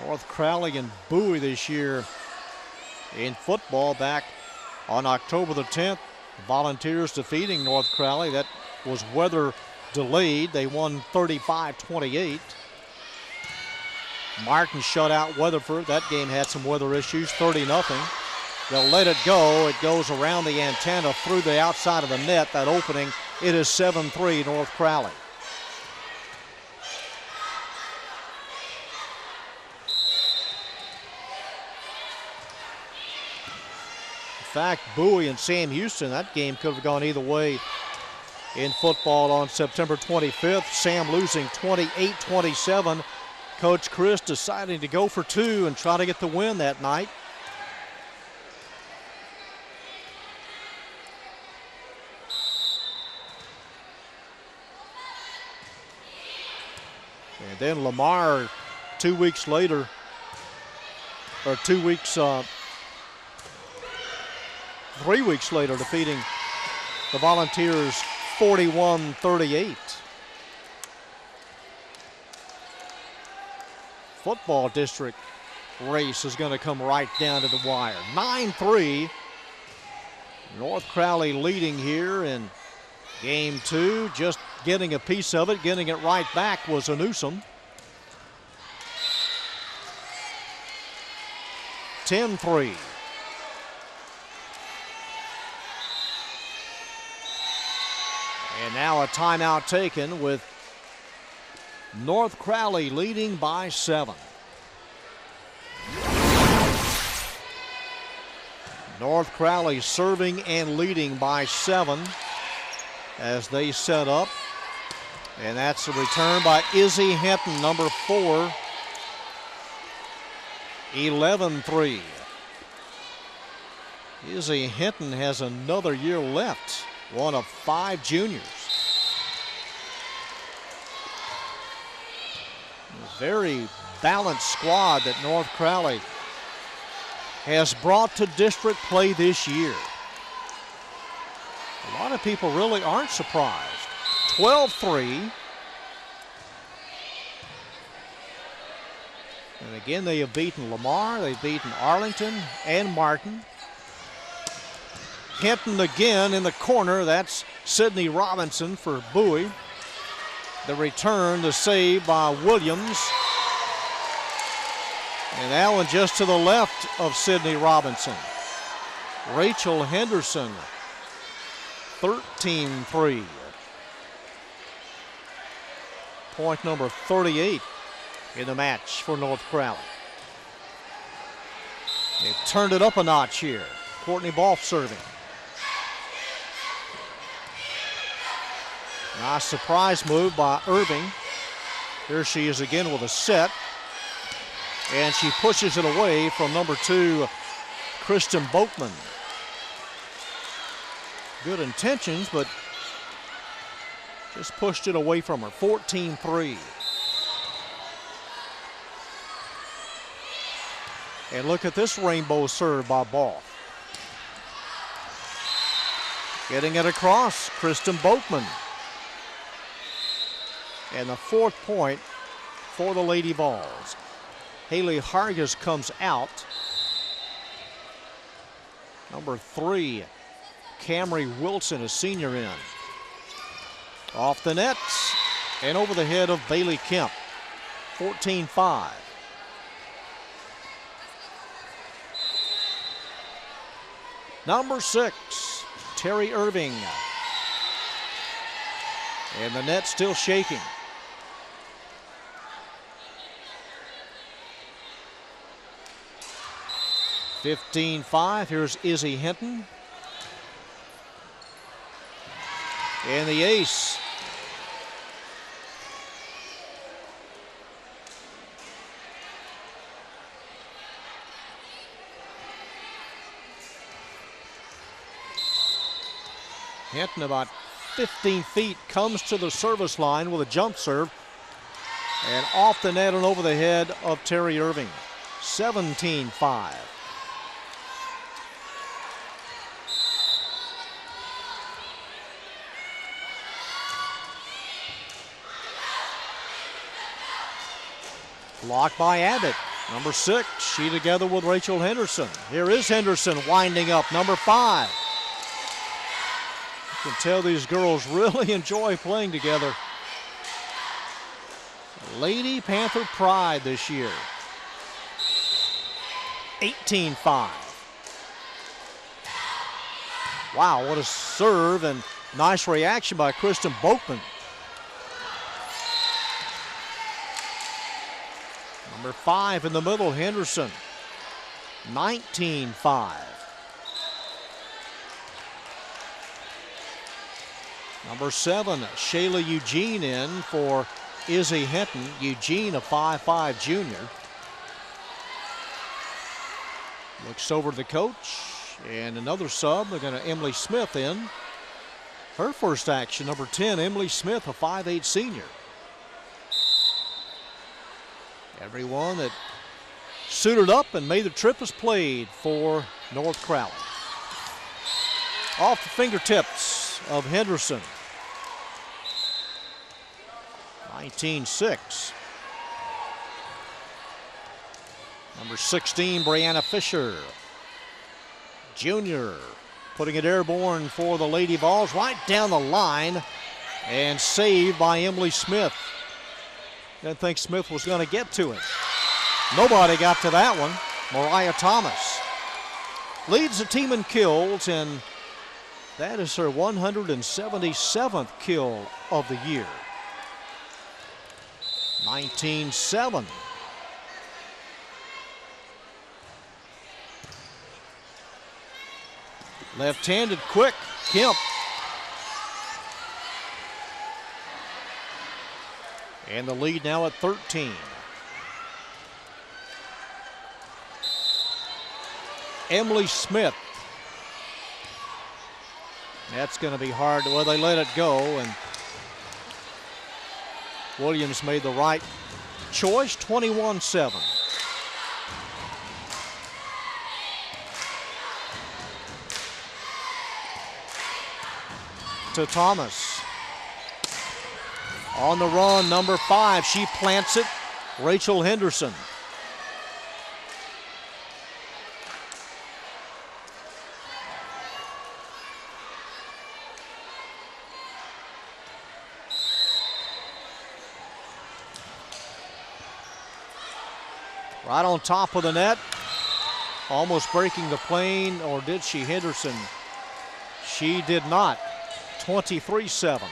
North Crowley and Bowie this year in football back on October the 10th. Volunteers defeating North Crowley. That was weather delayed. They won 35-28. Martin shut out Weatherford. That game had some weather issues, 30-0. They'll let it go. It goes around the antenna through the outside of the net, that opening. It is 7-3 North Crowley. In fact, Bowie and Sam Houston, that game could have gone either way in football on September 25th. Sam losing 28-27. Coach Chris deciding to go for 2 and try to get the win that night. And then Lamar 2 weeks later, or 3 weeks later, defeating the Volunteers 41-38. Football district race is going to come right down to the wire. 9-3. North Crowley leading here in game 2. Just getting a piece of it, getting it right back was a Newsom. 10-3. And now a timeout taken with North Crowley leading by 7. North Crowley serving and leading by 7 as they set up. And that's a return by Izzy Hinton, number 4. 11-3. Izzy Hinton has another year left. One of 5 juniors. A very balanced squad that North Crowley has brought to district play this year. A lot of people really aren't surprised. 12-3. And again, they have beaten Lamar, they've beaten Arlington and Martin. Hinton again in the corner. That's Sydney Robinson for Bowie. The return, the save by Williams. And that one just to the left of Sydney Robinson. Rachel Henderson, 13-3. Point number 38 in the match for North Crowley. They've turned it up a notch here. Courtney Balfe serving. Nice surprise move by Irving. Here she is again with a set. And she pushes it away from number 2, Kristen Boatman. Good intentions, but just pushed it away from her. 14-3. And look at this rainbow serve by Balfe. Getting it across, Kristen Boatman. And the 4th point for the Lady Vols. Haley Hargis comes out. Number 3, Camry Wilson, a senior in. Off the nets and over the head of Bailey Kemp. 14-5. Number 6, Terry Irving. And the net still shaking. (15-5). Here's Izzy Hinton. And the ace. Hinton about 15 feet comes to the service line with a jump serve. And off the net and over the head of Terry Irving. 17-5. Blocked by Abbott. Number 6, she together with Rachel Henderson. Here is Henderson winding up, number 5. You can tell these girls really enjoy playing together. Lady Panther pride this year. 18-5. Wow, what a serve and nice reaction by Kristen Boatman. Number 5 in the middle, Henderson. 19-5. Number 7, Shayla Eugene in for Izzy Hinton. Eugene, a 5'5" junior. Looks over to the coach. And another sub, they're going to Emily Smith in. Her first action, number 10, Emily Smith, a 5'8" senior. Everyone that suited up and made the trip has played for North Crowley. Off the fingertips of Henderson. 19-6. Number 16, Brianna Fisher. Junior, putting it airborne for the Lady Vols, right down the line, and saved by Emily Smith. Didn't think Smith was going to get to it. Nobody got to that one. Mariah Thomas leads the team in kills, and that is her 177th kill of the year. 19-7. Left-handed quick, Kemp. And the lead now at 13. Emily Smith. That's going to be hard. Well, they let it go, and Williams made the right choice. 21-7. To Thomas. On the run, number 5. She plants it. Rachel Henderson. Right on top of the net. Almost breaking the plane, or did she, Henderson? She did not. 23-7.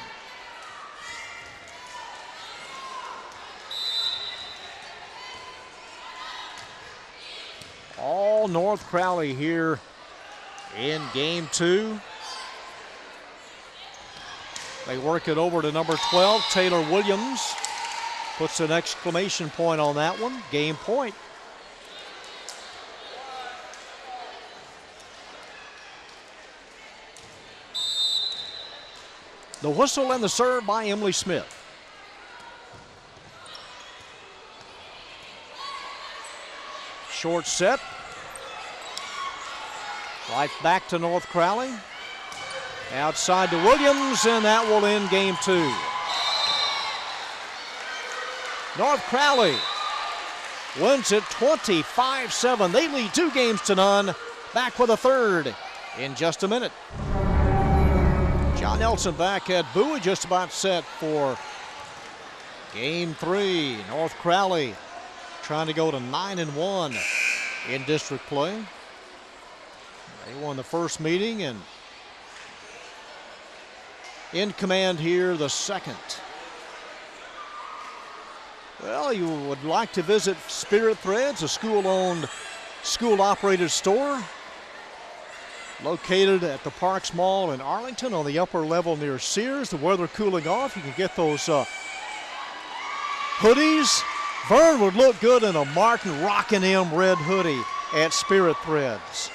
All North Crowley here in game 2. They work it over to number 12, Taylor Williams. Puts an exclamation point on that one. Game point. The whistle and the serve by Emily Smith. Short set. Right back to North Crowley. Outside to Williams, and that will end game 2. North Crowley wins it 25-7. They lead 2-0. Back with a third in just a minute. John Nelson back at Bowie, just about set for game 3. North Crowley trying to go to 9-1 in district play. They won the first meeting, and in command here the second. Well, you would like to visit Spirit Threads, a school-owned, school-operated store located at the Parks Mall in Arlington on the upper level near Sears. The weather cooling off. You can get those hoodies. Vern would look good in a Martin Rockin' M red hoodie at Spirit Threads.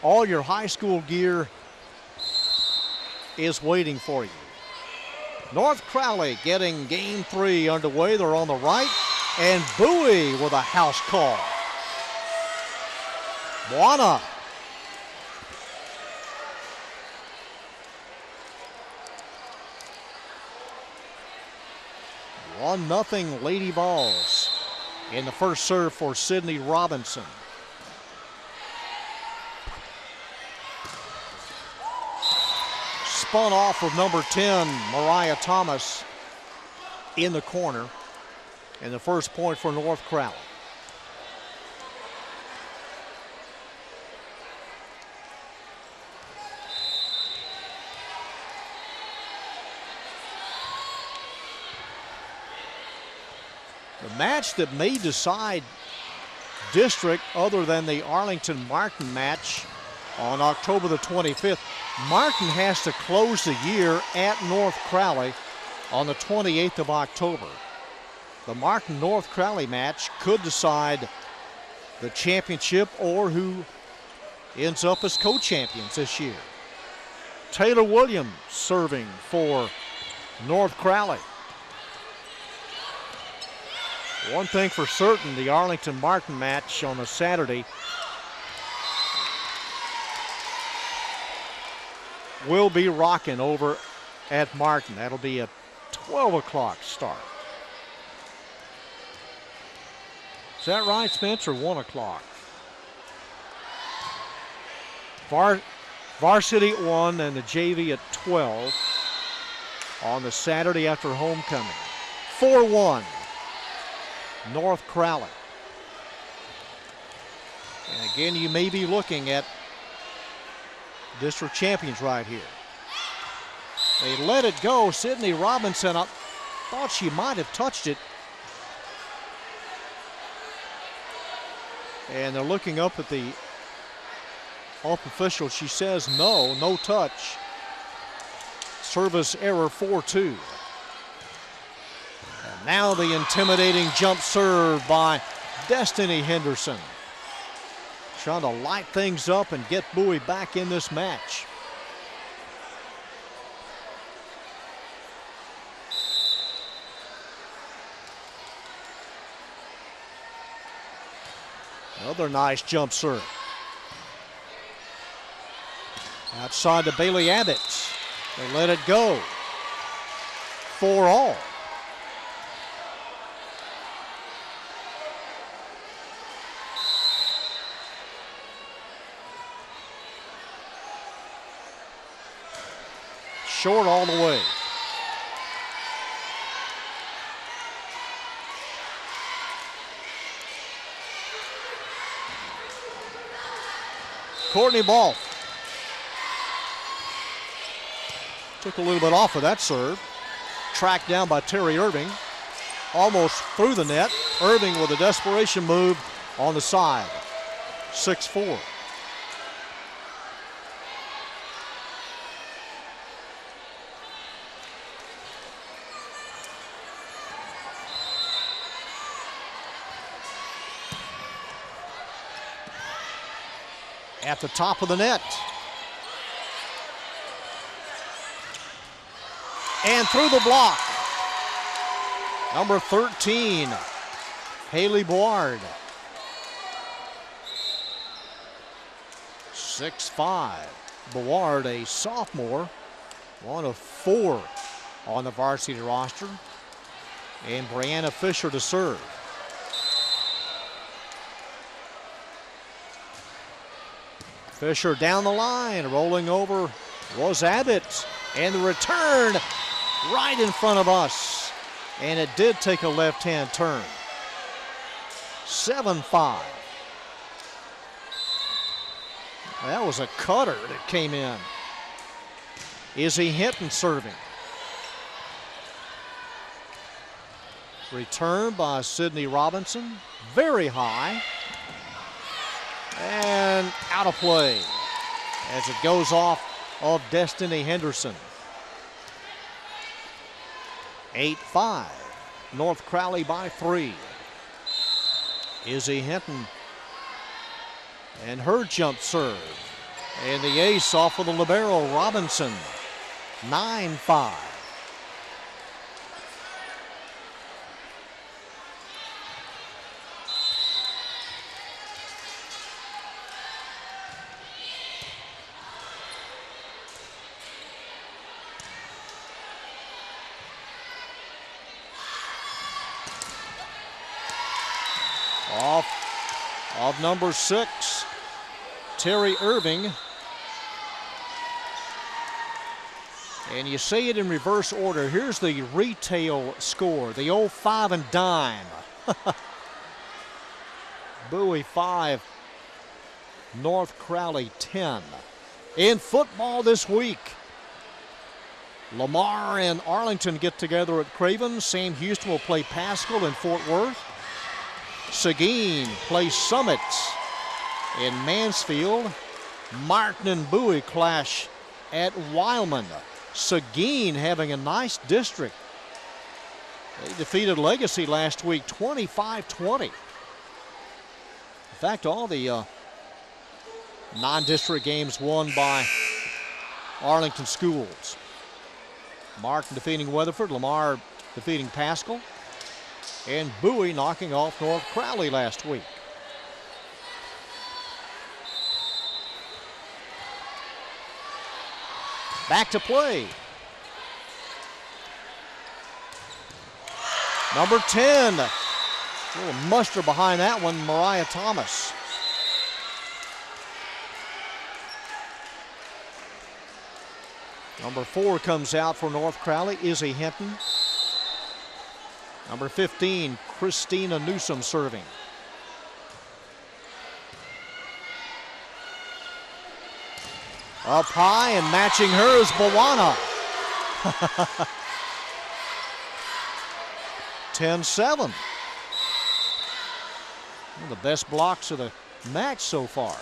All your high school gear is waiting for you. North Crowley getting game 3 underway. They're on the right, and Bowie with a house call. Moana. One nothing Lady Vols in the first serve for Sydney Robinson. Spun off of number 10, Mariah Thomas, in the corner. And the first point for North Crowley. The match that may decide district other than the Arlington-Martin match on October the 25th. Martin has to close the year at North Crowley on the 28th of October. The Martin-North Crowley match could decide the championship or who ends up as co-champions this year. Taylor Williams serving for North Crowley. One thing for certain, the Arlington-Martin match on a Saturday will be rocking over at Martin. That'll be a 12 o'clock start. Is that right, Spencer? 1 o'clock. Varsity at 1 and the JV at 12 on the Saturday after homecoming. 4-1. North Crowley. And again, you may be looking at district champions right here. They let it go. Sydney Robinson, I thought she might have touched it. And they're looking up at the off official. She says no touch. Service error 4-2. And now the intimidating jump serve by Destiny Henderson. Trying to light things up and get Bowie back in this match. Another nice jump serve. Outside to Bailey Abbott. They let it go. 4-all. Short all the way. Courtney Ball took a little bit off of that serve. Tracked down by Terry Irving. Almost through the net. Irving with a desperation move on the side. 6-4. At the top of the net. And through the block. Number 13, Haley Board. 6'5". Board, a sophomore, one of 4 on the varsity roster. And Brianna Fisher to serve. Fisher down the line, rolling over was Abbott. And the return right in front of us. And it did take a left-hand turn. 7-5. That was a cutter that came in. Izzy Hinton serving. Return by Sydney Robinson. Very high. And out of play as it goes off of Destiny Henderson. 8-5. North Crowley by 3. Izzy Hinton and her jump serve. And the ace off of the libero, Robinson. 9-5. Of number 6, Terry Irving. And you say it in reverse order. Here's the retail score, the old 5 and dime. Bowie 5, North Crowley 10. In football this week, Lamar and Arlington get together at Craven. Sam Houston will play Pascal in Fort Worth. Seguin plays Summit in Mansfield. Martin and Bowie clash at Wildman. Seguin having a nice district. They defeated Legacy last week 25-20. In fact, all the non-district games won by Arlington schools. Martin defeating Weatherford, Lamar defeating Pascal, and Bowie knocking off North Crowley last week. Back to play. Number 10. A little muster behind that one, Mariah Thomas. Number 4 comes out for North Crowley, Izzy Hinton. Number 15, Christina Newsom serving. Up high and matching her is Bawana. 10-7. One of the best blocks of the match so far.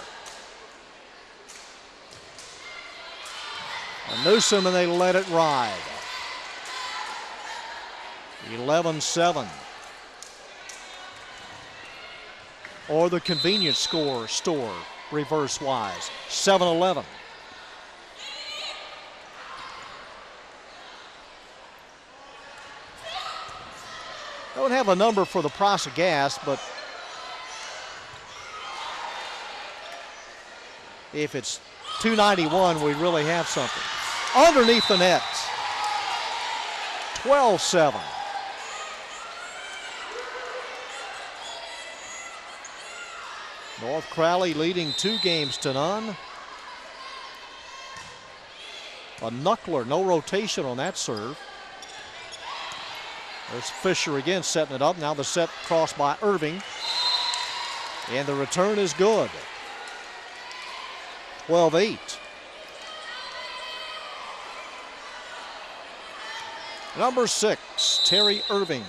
And Newsom, and they let it ride. 11-7. Or the convenience store reverse wise. 7-11. Don't have a number for the price of gas, but if it's $2.91, we really have something. Underneath the net. 12-7. North Crowley leading 2-0. A knuckler, no rotation on that serve. There's Fisher again setting it up. Now the set crossed by Irving. And the return is good. 12-8. Number 6, Terry Irving.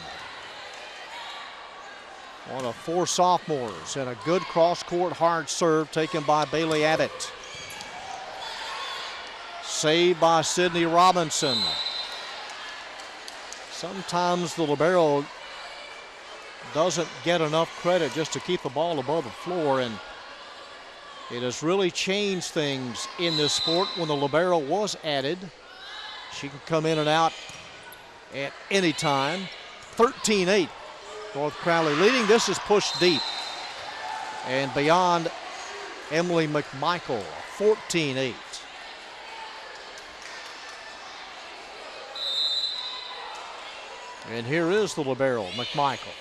One of 4 sophomores, and a good cross-court hard serve taken by Bailey Abbott. Saved by Sydney Robinson. Sometimes the libero doesn't get enough credit just to keep the ball above the floor, and it has really changed things in this sport when the libero was added. She can come in and out at any time. 13-8. North Crowley leading. This is pushed deep and beyond Emily McMichael. 14-8. And here is the libero, McMichael.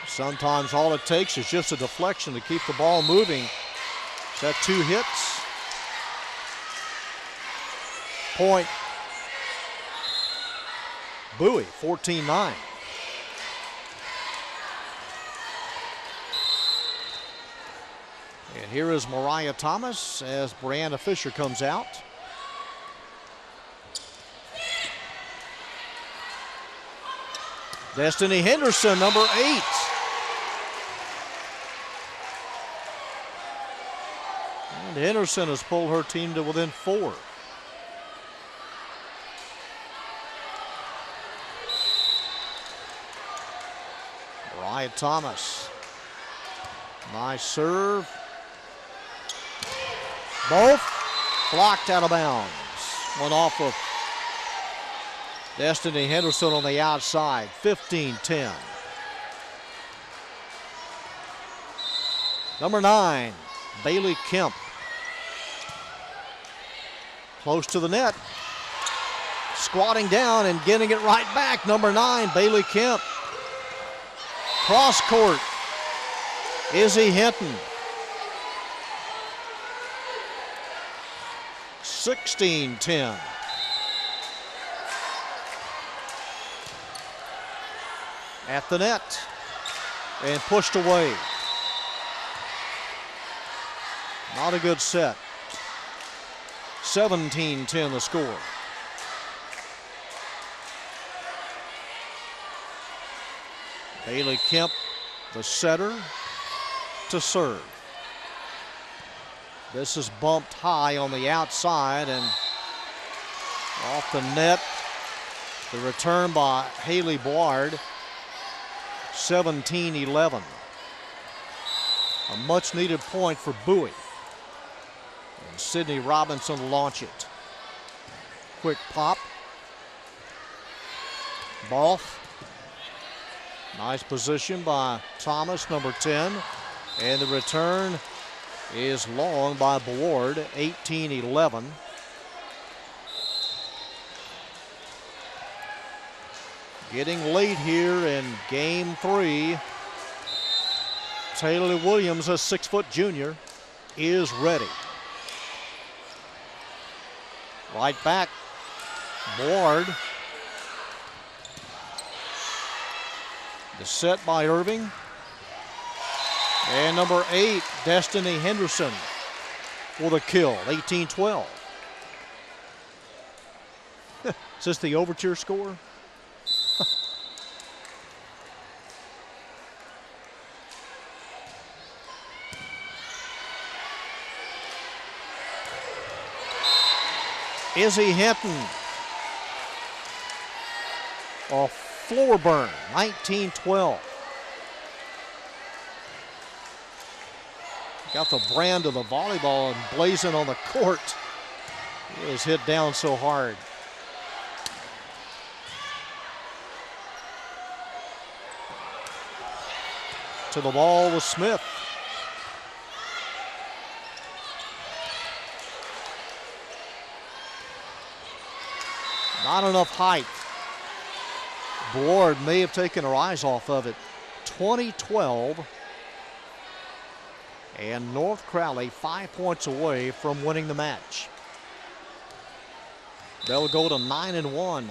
Sometimes all it takes is just a deflection to keep the ball moving. Is that 2 hits? Point. Bowie, 14-9. And here is Mariah Thomas as Brianna Fisher comes out. Destiny Henderson, number 8. And Henderson has pulled her team to within 4. Mariah Thomas. Nice serve. Both blocked out of bounds. One off of Destiny Henderson on the outside. 15-10. Number 9, Bailey Kemp. Close to the net. Squatting down and getting it right back. Number 9, Bailey Kemp. Cross court. Izzy Hinton. 16-10. At the net and pushed away. Not a good set. 17-10 the score. Bailey Kemp, the setter, to serve. This is bumped high on the outside and off the net. The return by Haley Board. 17-11. A much needed point for Bowie. And Sydney Robinson to launch it. Quick pop. Ball. Nice position by Thomas, number 10. And the return is long by Board. 18-11. Getting late here in game 3. Taylor Williams, a 6-foot junior, is ready. Right back, Board. The set by Irving. And number 8, Destiny Henderson for the kill, 18-12. Is this the overture score? Izzy Hinton. A floor burn, 19-12. Got the brand of the volleyball blazing on the court. It was hit down so hard. To the ball with Smith. Not enough height. Board may have taken her eyes off of it. 20-12. And North Crowley 5 points away from winning the match. They'll go to 9-1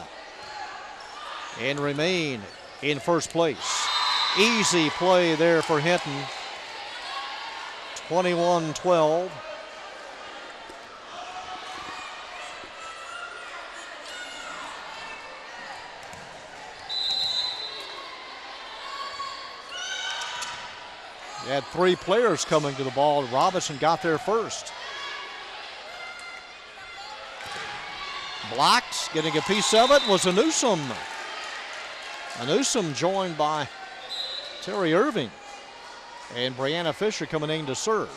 and remain in first place. Easy play there for Hinton. 21-12. They had 3 players coming to the ball. Robinson got there first. Blocked, getting a piece of it was Newsom. Newsom joined by Terry Irving. And Brianna Fisher coming in to serve.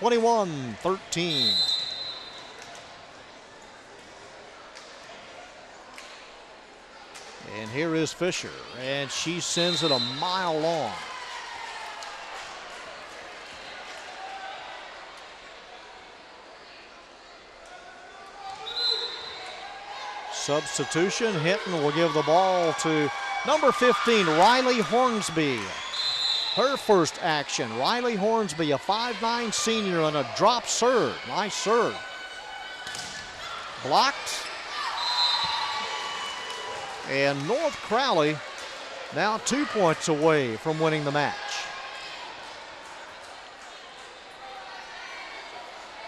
21-13. And here is Fisher, and she sends it a mile long. Substitution, Hinton will give the ball to number 15, Riley Hornsby. Her first action. Riley Hornsby, a 5'9" senior on a drop serve. Nice serve. Blocked. And North Crowley now 2 points away from winning the match.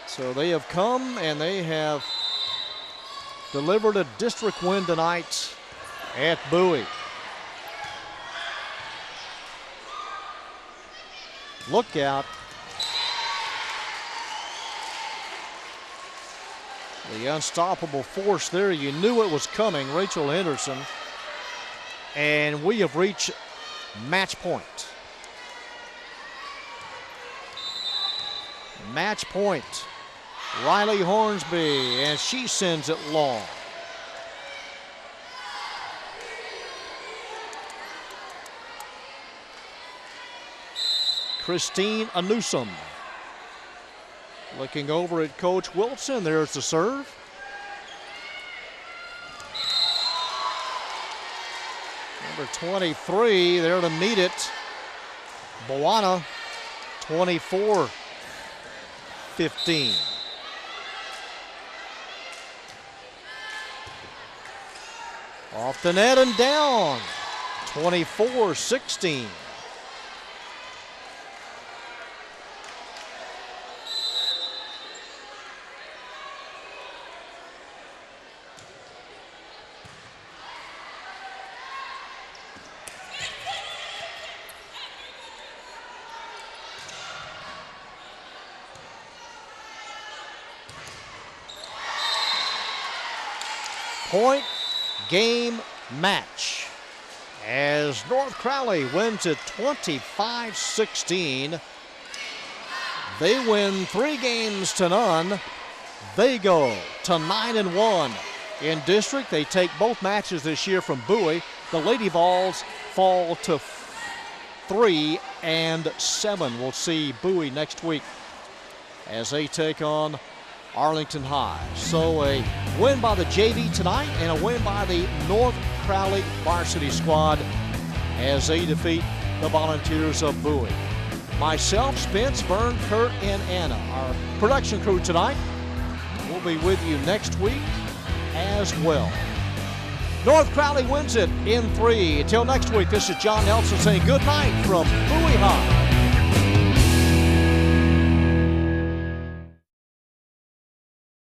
So they have come and they have delivered a district win tonight at Bowie. Look out. The unstoppable force there. You knew it was coming, Rachel Henderson. And we have reached match point. Match point. Riley Hornsby, and she sends it long. Christine Newsom. Looking over at Coach Wilson, there's the serve. Number 23 there to meet it. Bowana, 24-15. Off the net and down, 24-16. Point game match as North Crowley wins it 25-16. They win 3 games to none. They go to 9-1 in district. They take both matches this year from Bowie. The Lady Vols fall to 3-7. We'll see Bowie next week as they take on Arlington High. So a win by the JV tonight and a win by the North Crowley varsity squad as they defeat the Volunteers of Bowie. Myself, Spence, Vern, Kurt, and Anna, our production crew tonight. We'll be with you next week as well. North Crowley wins it in 3. Until next week, this is John Nelson saying good night from Bowie High.